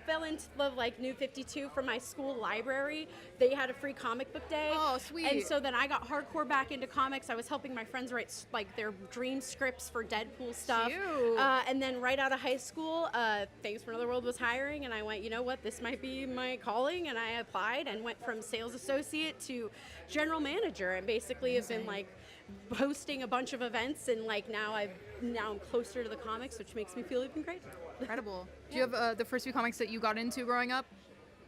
fell into love like New 52 from my school library. They had a free comic book day. Oh, sweet. And so then I got hardcore back into comics. I was helping my friends write like their dream scripts for Deadpool stuff. Cute. And then right out of high school, Things from Another World was hiring, and I went, you know what, this might be my calling, and I applied and went from sales associate to general manager, and basically have been like hosting a bunch of events, and like now I'm closer to the comics, which makes me feel even greater. Incredible. Do you have the first few comics that you got into growing up?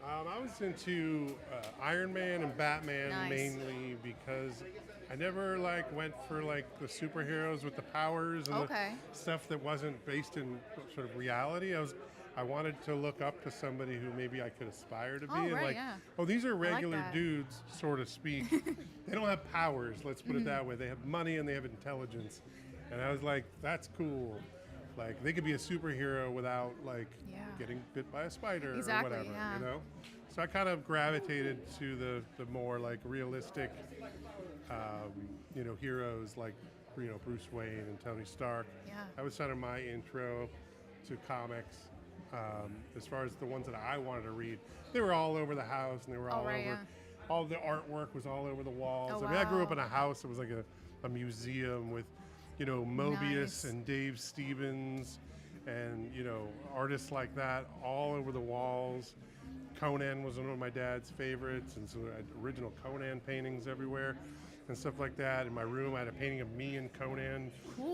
I was into Iron Man and Batman Nice. mainly because I never like went for like the superheroes with the powers and Okay. the stuff that wasn't based in sort of reality. I wanted to look up to somebody who maybe I could aspire to be. Oh, and right, like, yeah. oh, these are like regular that. dudes, so to speak. They don't have powers, let's put it that way. They have money and they have intelligence. And I was like, that's cool. Like they could be a superhero without like getting bit by a spider Exactly, or whatever, yeah. you know? So I kind of gravitated to the more like realistic, you know, heroes like, you know, Bruce Wayne and Tony Stark. Yeah. That was kind of my intro to comics. As far as the ones that I wanted to read, they were all over the house and they were all right, over. yeah. All the artwork was all over the walls. Oh, I mean, I grew up wow. in a house that was like a museum with, you know, Mobius Nice. and Dave Stevens and, you know, artists like that all over the walls. Conan was one of my dad's favorites, and so I had original Conan paintings everywhere and stuff like that. In my room, I had a painting of me and Conan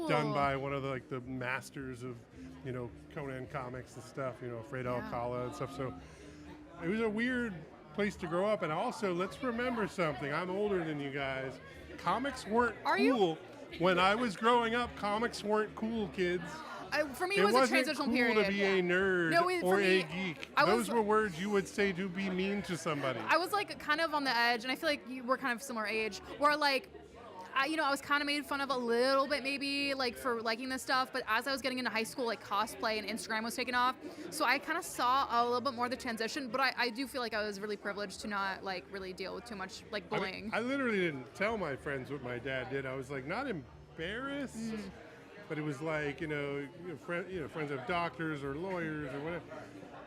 done Cool. by one of the like the masters of, you know, Conan comics and stuff, you know, Fred Alcala and stuff. So it was a weird place to grow up. And also, let's remember something. I'm older than you guys. Comics weren't Are you? cool. When I was growing up, comics weren't cool, kids. For me, it was a wasn't transitional cool period. to be a nerd No, or for me, a geek. I Those was- were words you would say to be mean to somebody. I was like kind of on the edge, and I feel like you were kind of similar age, where like, I was kind of made fun of a little bit maybe like for liking this stuff, but as I was getting into high school, like cosplay and Instagram was taking off, so I kind of saw a little bit more of the transition, but I do feel like I was really privileged to not like really deal with too much like I mean, bullying. I literally didn't tell my friends what my dad did. I was like not embarrassed, but it was like friends of doctors or lawyers or whatever.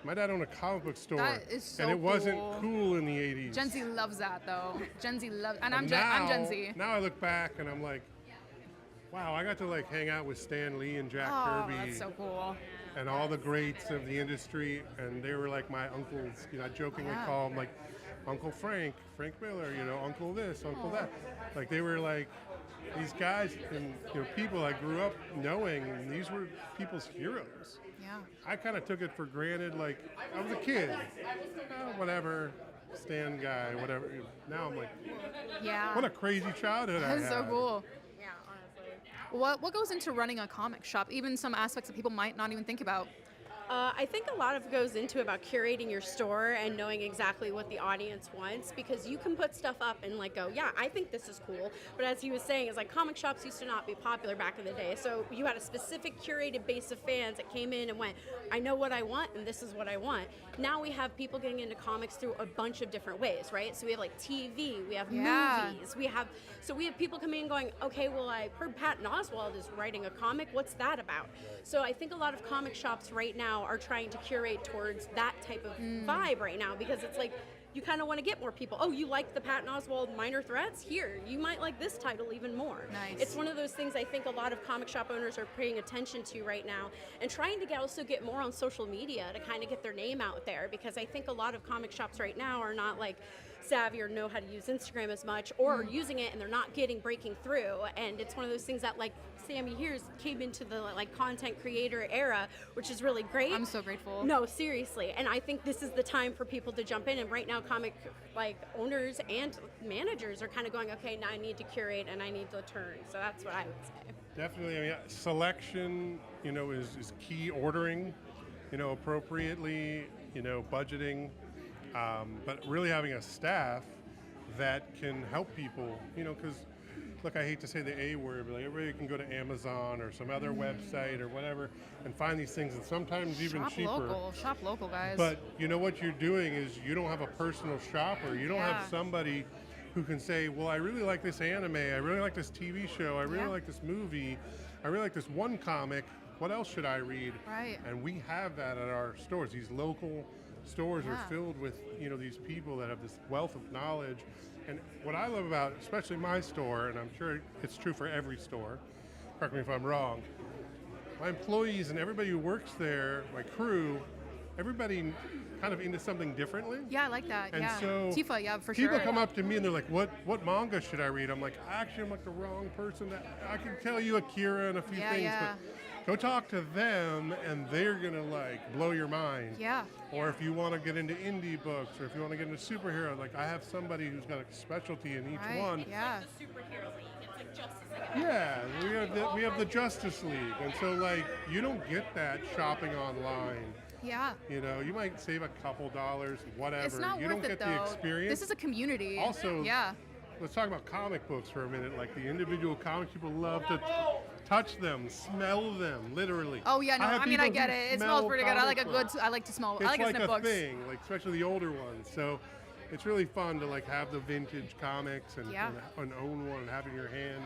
My dad owned a comic book store, That is so and it wasn't cool. cool in the '80s. Gen Z loves that though. Gen Z loves, and But I'm Gen Z. Now I look back and I'm like, wow, I got to like hang out with Stan Lee and Jack Oh, Kirby. that's so cool. And all the greats of the industry, and they were like my uncles. You know, I jokingly Yeah. call them like Uncle Frank Miller. You know, Uncle this, Uncle that. Like they were like these guys and people I grew up knowing. And these were people's heroes. Yeah. I kind of took it for granted. Like I was a kid, whatever, Stan guy, whatever. Now I'm like, Yeah. what a crazy childhood I That's had. so cool. Yeah, honestly. What goes into running a comic shop? Even some aspects that people might not even think about. I think a lot of it goes into about curating your store and knowing exactly what the audience wants, because you can put stuff up and like go, yeah, I think this is cool. But as he was saying, it's like comic shops used to not be popular back in the day. So you had a specific curated base of fans that came in and went, I know what I want and this is what I want. Now we have people getting into comics through a bunch of different ways, right? So we have like TV, we have Yeah. movies, we have people coming in going, okay, well, I heard Patton Oswalt is writing a comic. What's that about? So I think a lot of comic shops right now are trying to curate towards that type of vibe right now, because it's like you kind of want to get more people. Oh, you like the Patton Oswalt Minor Threats? Here, you might like this title even more. Nice. It's one of those things I think a lot of comic shop owners are paying attention to right now, and trying to also get more on social media to kind of get their name out there, because I think a lot of comic shops right now are not like savvy or know how to use Instagram as much, or are using it and they're not breaking through. And it's one of those things that like Sammy Here's came into the like content creator era, which is really great. I'm so grateful. No, seriously. And I think this is the time for people to jump in. And right now comic like owners and managers are kind of going, okay, now I need to curate and I need to turn. So that's what I would say. Definitely. I mean, selection, is key. Ordering, appropriately, budgeting, but really having a staff that can help people, because, look, I hate to say the A word, but like everybody can go to Amazon or some other website or whatever and find these things, and sometimes even cheaper. Shop local, guys. But what you're doing is you don't have a personal shopper. You don't have somebody who can say, well, I really like this anime, I really like this TV show, I really like this movie, I really like this one comic, what else should I read? Right. And we have that at our stores. These local stores are filled with, these people that have this wealth of knowledge. And what I love about, especially my store, and I'm sure it's true for every store, correct me if I'm wrong, my employees and everybody who works there, my crew, everybody kind of into something differently. Yeah, I like that. And yeah. so Tifa, yeah, for sure. people come up to me and they're like, what manga should I read? I'm like, actually, I'm like the wrong person. I can tell you Akira and a few things, but go talk to them and they're going to like blow your mind. Yeah. Or if you want to get into indie books or if you want to get into superhero, like I have somebody who's got a specialty in each one. Yeah. Yeah, we have the Justice League. And so like you don't get that shopping online. Yeah. You might save a couple dollars, whatever. It's not you worth don't get it, the though. experience. This is a community. Also, yeah. Let's talk about comic books for a minute. Like the individual comics, people love to touch them, smell them, literally. Oh yeah, no, I mean I get it. It smells pretty good. I like I like to smell. It's I like to like sniff a books. thing, like especially the older ones. So it's really fun to like have the vintage comics and own one and have it in your hand.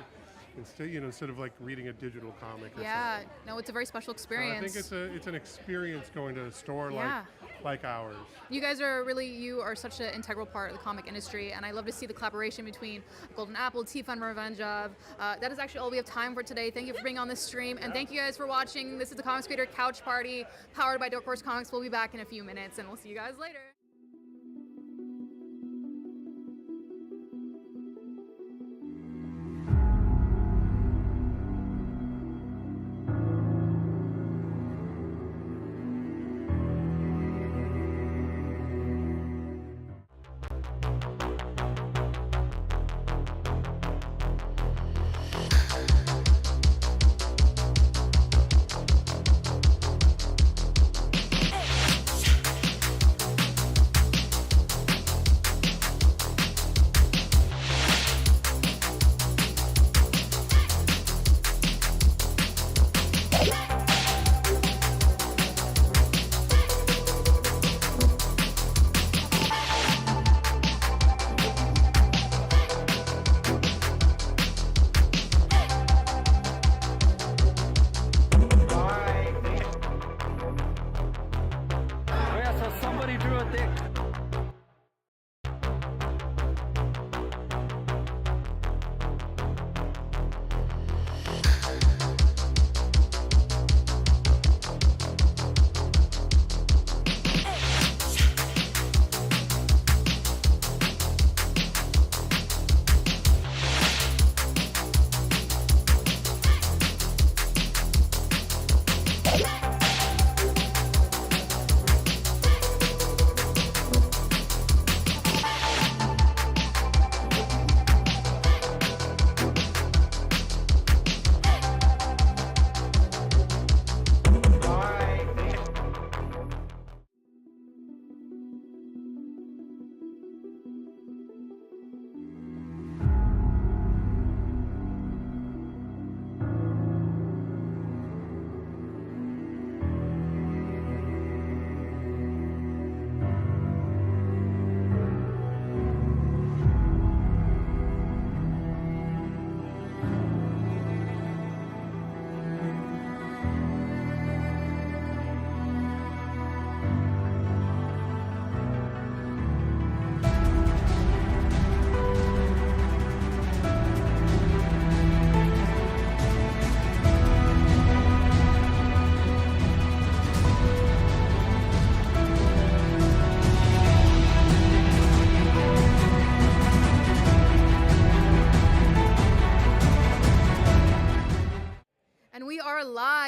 Instead of like reading a digital comic. Yeah, no, it's a very special experience. I think it's an experience going to a store like ours. You guys you are such an integral part of the comic industry, and I love to see the collaboration between Golden Apple, Tifa, and Revenge of. That is actually all we have time for today. Thank you for being on this stream, and thank you guys for watching. This is the Comics Creator Couch Party, powered by Dark Horse Comics. We'll be back in a few minutes, and we'll see you guys later.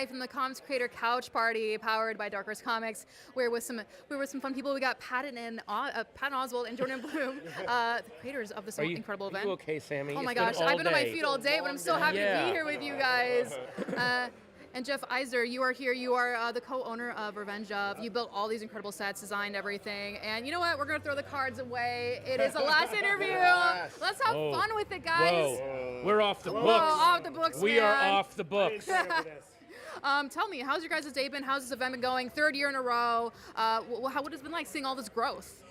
live from the Comics Creator Couch Party, powered by Dark Horse Comics. We're with some fun people. We got Patton Oswalt and Jordan Bloom, the creators of this incredible event. Are you okay, Sammy? Oh my It's been gosh, all I've been on my day. feet all day, but I'm so happy to be here with you guys. And Jeff Eisner, you are here. You are the co-owner of Revenge Of. You built all these incredible sets, designed everything. And you know what? We're going to throw the cards away. It is the last interview. Let's have fun with it, guys. Whoa. We're off the books. Whoa, off the books, We are man. off the books. Tell me, how's your guys' day been? How's this event been going? 3rd year in a row. What has it been like seeing all this growth?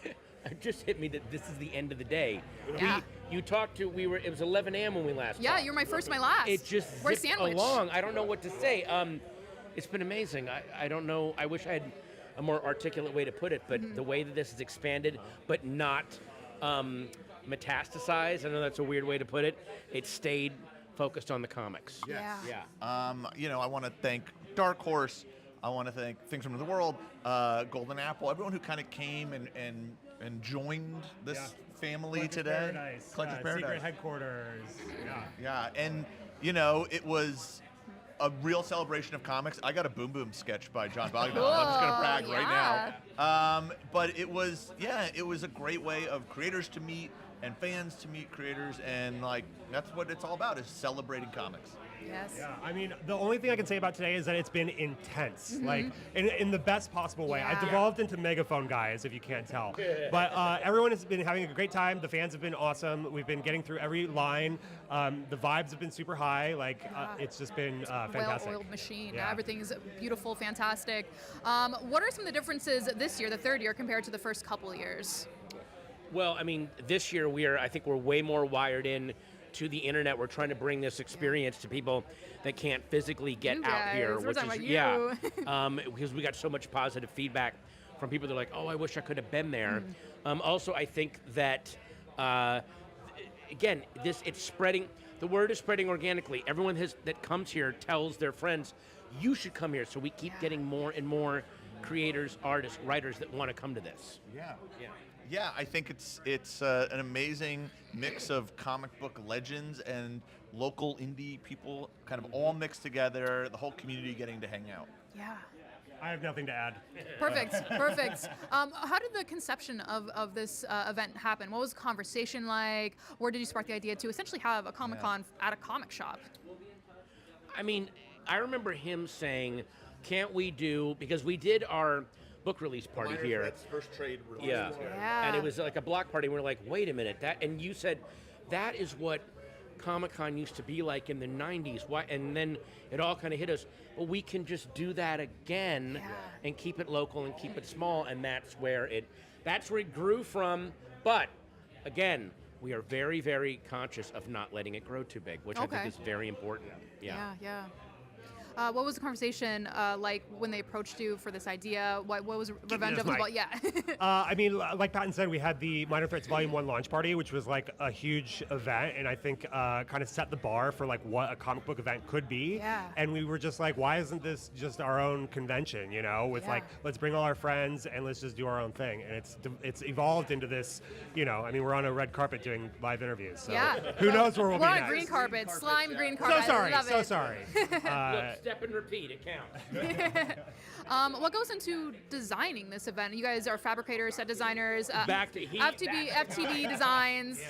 It just hit me that this is the end of the day. Yeah. You talked to, it was 11 a.m. when we last Yeah, talked. you're my first, my last. It just We're zipped sandwich. along. I don't know what to say. It's been amazing. I don't know. I wish I had a more articulate way to put it, but Mm-hmm. the way that this has expanded, but not metastasized, I know that's a weird way to put it, it stayed focused on the comics. Yeah. You know, I want to thank Dark Horse. I want to thank Things from the World, Golden Apple, everyone who kind of came and joined this family Collector's today. Paradise, Collector's Paradise. Secret headquarters. Yeah, and you know, it was a real celebration of comics. I got a Boom Boom sketch by John Bogdan. I'm just gonna brag right now. But it was a great way of creators to meet and fans to meet creators, and like that's what it's all about, is celebrating comics. Yes. Yeah, I mean, the only thing I can say about today is that it's been intense, Mhm. like in the best possible way. I've Yeah. devolved into megaphone guys, if you can't tell. But everyone has been having a great time. The fans have been awesome. We've been getting through every line. The vibes have been super high. Like it's just been fantastic. Well-oiled machine. Yeah. Everything is beautiful, fantastic. What are some of the differences this year, the 3rd year, compared to the first couple of years? Well, I mean, this year I think we're way more wired in to the internet. We're trying to bring this experience to people that can't physically get You out here, guys, we're which talking is about you. because we got so much positive feedback from people that are like, oh, I wish I could have been there. Mm-hmm. Also, I think that again, it's spreading. The word is spreading organically. Everyone that comes here tells their friends, you should come here. So we keep getting more and more creators, artists, writers that want to come to this. Yeah, I think it's an amazing mix of comic book legends and local indie people, kind of all mixed together. The whole community getting to hang out. Yeah. I have nothing to add. Perfect. How did the conception of this event happen? What was the conversation like? Where did you spark the idea to essentially have a Comic-Con at a comic shop? I mean, I remember him saying, can't we do, because we did our book release party Minor here. Threats first trade release. Yeah. And it was like a block party. And we're like, wait a minute, and you said, that is what Comic-Con used to be like in the 90s. Why? And then it all kind of hit us. Well, we can just do that again and keep it local and keep it small. And that's where it grew from. But again, we are very, very conscious of not letting it grow too big, which I think is very important. Yeah. What was the conversation like when they approached you for this idea? What was Revenge of about? Yeah. I mean, like Patton said, we had the Minor Threats Volume 1 launch party, which was like a huge event, and I think kind of set the bar for like what a comic book event could be. Yeah. And we were just like, why isn't this just our own convention, you know, with like, let's bring all our friends and let's just do our own thing. And it's evolved into this, you know, I mean, we're on a red carpet doing live interviews. So who knows where we'll be We're on next. green carpet, slime green carpet. So sorry, Love so it. sorry. Look, step and repeat, it counts. What goes into designing this event? You guys are fabricators, set designers. Back to heat. FTB designs.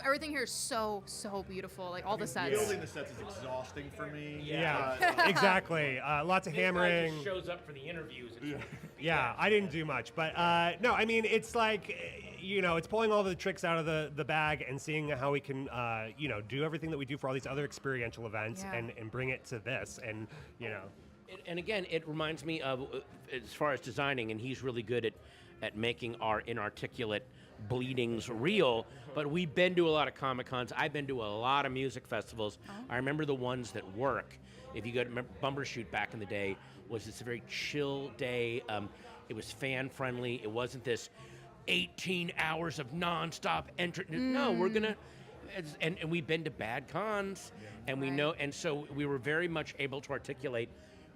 Everything here is so beautiful. Like all the sets. Building the sets is exhausting for me. Yeah, exactly. Lots of This guy hammering. just shows up for the interviews. Yeah, I didn't do much, but no, I mean, it's like, you know, it's pulling all the tricks out of the bag and seeing how we can, you know, do everything that we do for all these other experiential events and bring it to this, and you know. And again, it reminds me of, as far as designing, and he's really good at making our inarticulate bleedings real, but we've been to a lot of Comic-Cons. I've been to a lot of music festivals. I remember the ones that work. If you go to Bumbershoot back in the day, was this a very chill day. It was fan-friendly. It wasn't this 18 hours of nonstop entrance. No, we're gonna, and we've been to bad cons, and we know, and so we were very much able to articulate,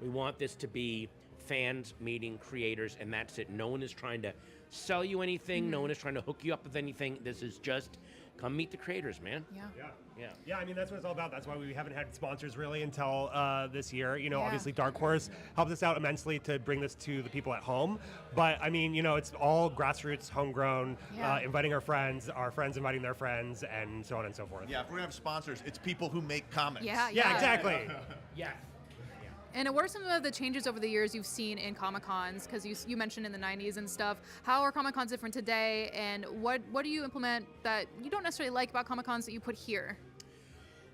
we want this to be fans meeting creators, and that's it. No one is trying to sell you anything. No one is trying to hook you up with anything. This is just come meet the creators, man. Yeah, I mean, that's what it's all about. That's why we haven't had sponsors really until this year. You know, obviously Dark Horse helped us out immensely to bring this to the people at home. But I mean, you know, it's all grassroots, homegrown, inviting our friends inviting their friends, and so on and so forth. Yeah, if we're gonna have sponsors, it's people who make comics. Yeah, Yeah, exactly. Yeah. And what are some of the changes over the years you've seen in Comic Cons? Because you mentioned in the 90s and stuff. How are Comic Cons different today? And what do you implement that you don't necessarily like about Comic Cons that you put here?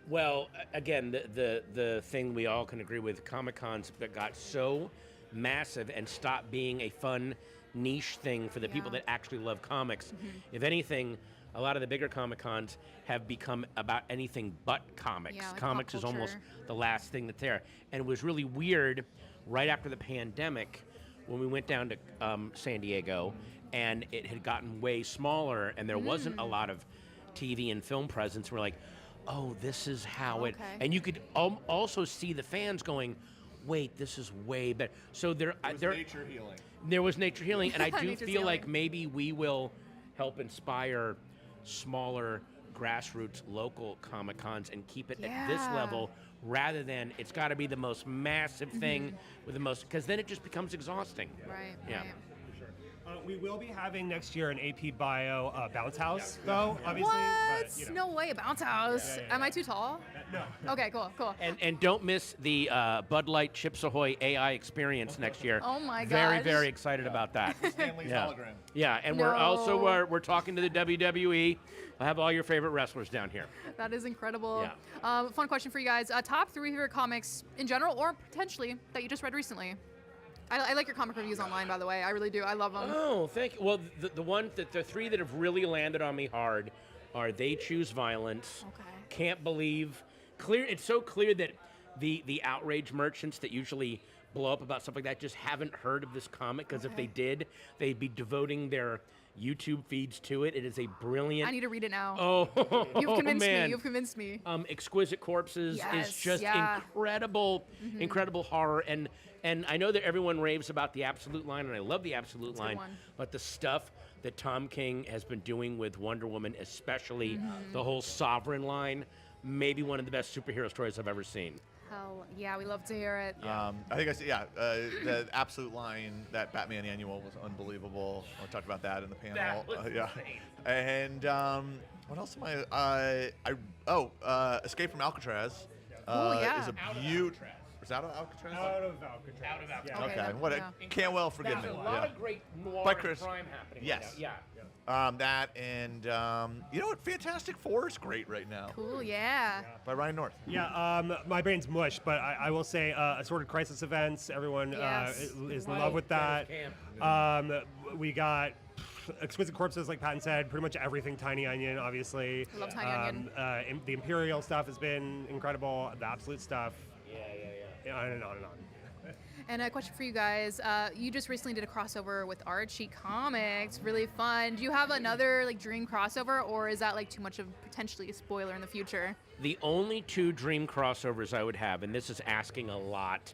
Well, again, the thing we all can agree with, Comic Cons that got so massive and stopped being a fun niche thing for the people that actually love comics. If anything, a lot of the bigger Comic Cons have become about anything but comics. Yeah, like Comics pop is almost culture. the last thing that's there. And it was really weird right after the pandemic when we went down to San Diego and it had gotten way smaller and there wasn't a lot of TV and film presence. We're like, oh, this is how it... And you could also see the fans going, wait, this is way better. So there nature healing. There was nature healing, and I do Nature's feel like healing. maybe we will help inspire smaller, grassroots, local Comic Cons and keep it at this Yeah. level rather than it's got to be the most massive thing with the most, because then it just becomes exhausting. Right. Yeah. right. We will be having next year an AP Bio Bounce House, though, obviously. What? But, you know. No way, Bounce House. Am I too tall? No. Okay, cool. And don't miss the Bud Light Chips Ahoy AI experience next year. Oh my Very, gosh. very excited about that. Stanley's yeah. hologram. Yeah, and we're also we're talking to the WWE. We'll have all your favorite wrestlers down here. That is incredible. Fun question for you guys. Top 3 favorite comics in general or potentially that you just read recently. I like your comic reviews online, by the way. I really do. I love them. Oh, thank you. Well, the 3 that have really landed on me hard are They Choose Violence. Okay. Can't believe. It's so clear that the outrage merchants that usually blow up about stuff like that just haven't heard of this comic, because if they did, they'd be devoting their YouTube feeds to it. It is a brilliant. I need to read it now. Oh, You've convinced man. me. You've convinced me. Exquisite Corpses is Yes, just yeah. incredible, Mhm. incredible horror. And I know that everyone raves about the Absolute line, and I love the Absolute It's a good line, one. but the stuff that Tom King has been doing with Wonder Woman, especially Mhm. the whole Sovereign line, maybe one of the best superhero stories I've ever seen. Hell yeah, we love to hear it. I think I said, the Absolute line, that Batman annual was unbelievable. I talked about that in the panel. That was yeah. insane. And what else am Escape from Alcatraz. Oh, yeah. Is a beautiful. Was that Alcatraz? Out of Alcatraz. Out of Alcatraz. Okay. that- What? yeah. Can't well forgive me. There's a lot of great noir By and Chris. crime happening. Yes. Right now. Yeah. That and you know what? Fantastic Four is great right now. Cool, yeah. By Ryan North. Yeah, my brain's mush, but I will say Assorted Crisis Events, everyone Yes. is in love with that. We got Exquisite Corpses, like Patton said, pretty much everything Tiny Onion, obviously. Love Tiny Onion. The Imperial stuff has been incredible, the Absolute stuff. Yeah. On and on and on. And a question for you guys. You just recently did a crossover with Archie Comics. Really fun. Do you have another like dream crossover, or is that like too much of potentially a spoiler in the future? The only 2 dream crossovers I would have, and this is asking a lot,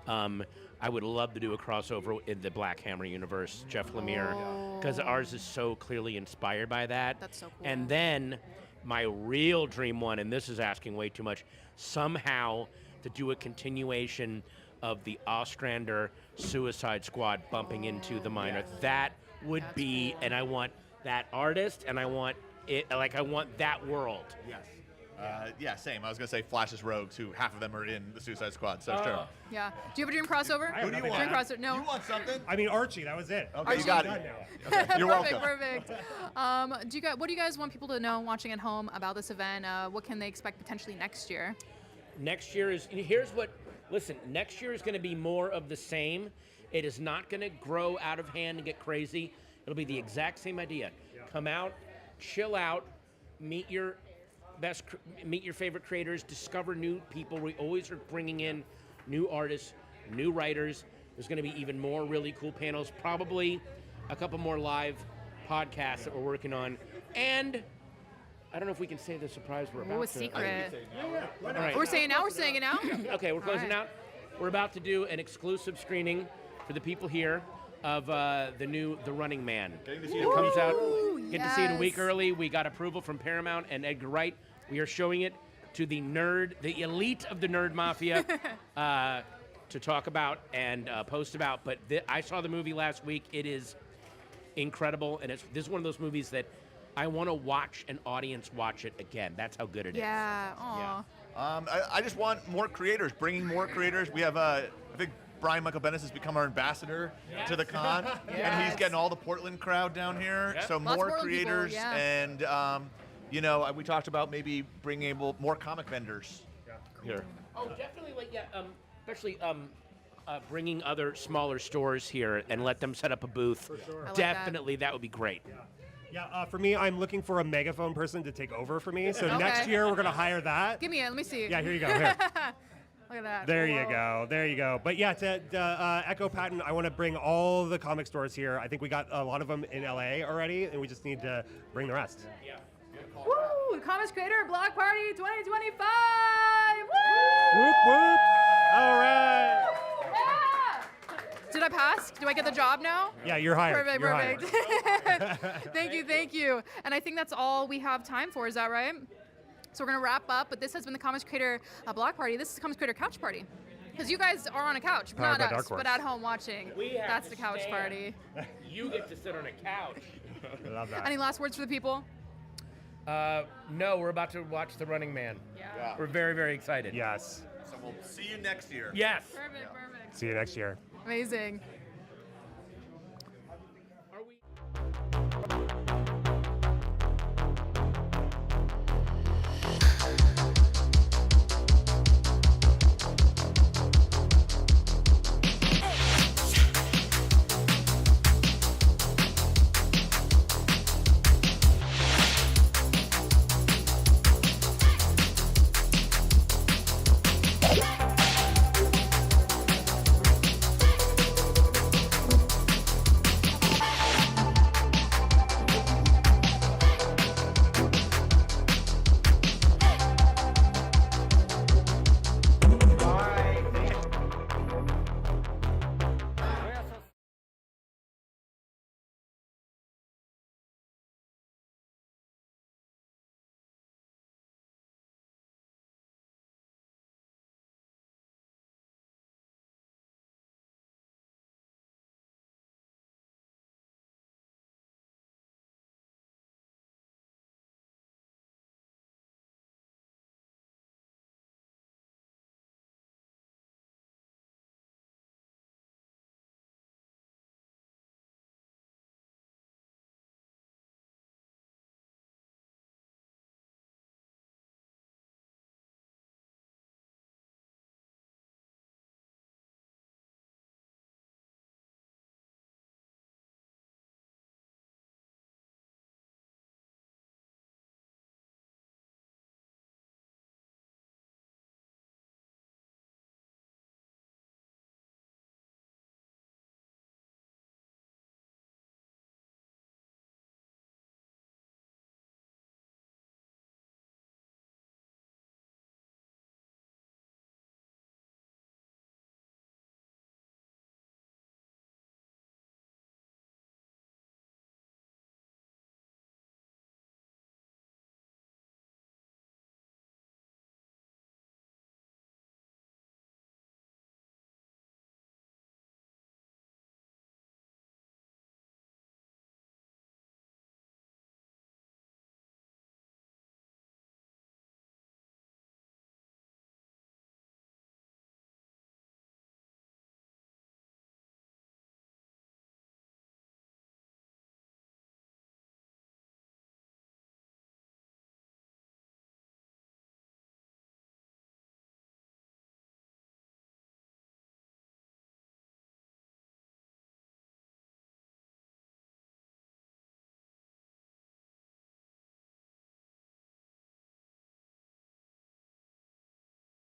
I would love to do a crossover in the Black Hammer universe, Jeff Lemire, because ours is so clearly inspired by that. That's so cool. And then my real dream one, and this is asking way too much, somehow to do a continuation of the Ostrander Suicide Squad bumping into the Minor. That would be, and I want that artist, and I want it, like I want that world. Yes. Yeah, same. I was gonna say Flash's Rogues, who half of them are in the Suicide Squad. So sure. Yeah. Do you have a dream crossover? Who do you Dream want? crossover? No. You want something? I mean, Archie, that was it. Okay, you got Done it. now. Okay, you're welcome. Perfect. What do you guys want people to know watching at home about this event? What can they expect potentially next year? Next year is, listen, next year is going to be more of the same. It is not going to grow out of hand and get crazy. It'll be the exact same idea. Come out, chill out, meet your favorite creators, discover new people. We always are bringing in new artists, new writers. There's going to be even more really cool panels, probably a couple more live podcasts that we're working on. And I don't know if we can say the surprise we're about Ooh, a to. secret. All right. We're saying it now. Okay, we're closing All right. out. We're about to do an exclusive screening for the people here of the new The Running Man. Getting to see It it comes out. Woo, Get to see it a week yes. early. We got approval from Paramount and Edgar Wright. We are showing it to the elite of the nerd mafia, to talk about and post about. But I saw the movie last week. It is incredible, and this is one of those movies that I want to watch an audience watch it again. That's how good it is. Yeah. Aw. I just want more creators, bringing more creators. We have, I think Brian Michael Bendis has become our ambassador to the con, and he's getting all the Portland crowd down here. Yep. So Lots of more Portland people, creators, yeah. and we talked about maybe bringing more comic vendors here. Oh, definitely, especially bringing other smaller stores here and let them set up a booth. sure. I like Definitely, that would be great. Yeah, for me, I'm looking for a megaphone person to take over for me. So Okay. next year, we're going to hire that. Give me it. Let me see. Yeah, here you go. Here. Look at that. There you Whoa. go. There you go. But yeah, to echo Patton, I want to bring all the comic stores here. I think we got a lot of them in LA already, and we just need to bring the rest. Yeah. Woo! Comics Creator Block Party 2025! Woo! Whoop, whoop. All right. Yeah! Did I pass? Do I get the job now? Yeah, you're hired. Perfect, You're perfect. Thank you. And I think that's all we have time for. Is that right? So we're gonna wrap up. But this has been the Comics Creator Block Party. This is the Comics Creator Couch Party. Because you guys are on a couch, Powered not by us, Dark Horse. but at home watching. We have That's to the couch stand. party. You get to sit on a couch. I love that. Any last words for the people? No, we're about to watch The Running Man. Yeah. We're very, very excited. Yes. So we'll see you next year. Yes. Perfect, perfect. See you next year. Amazing.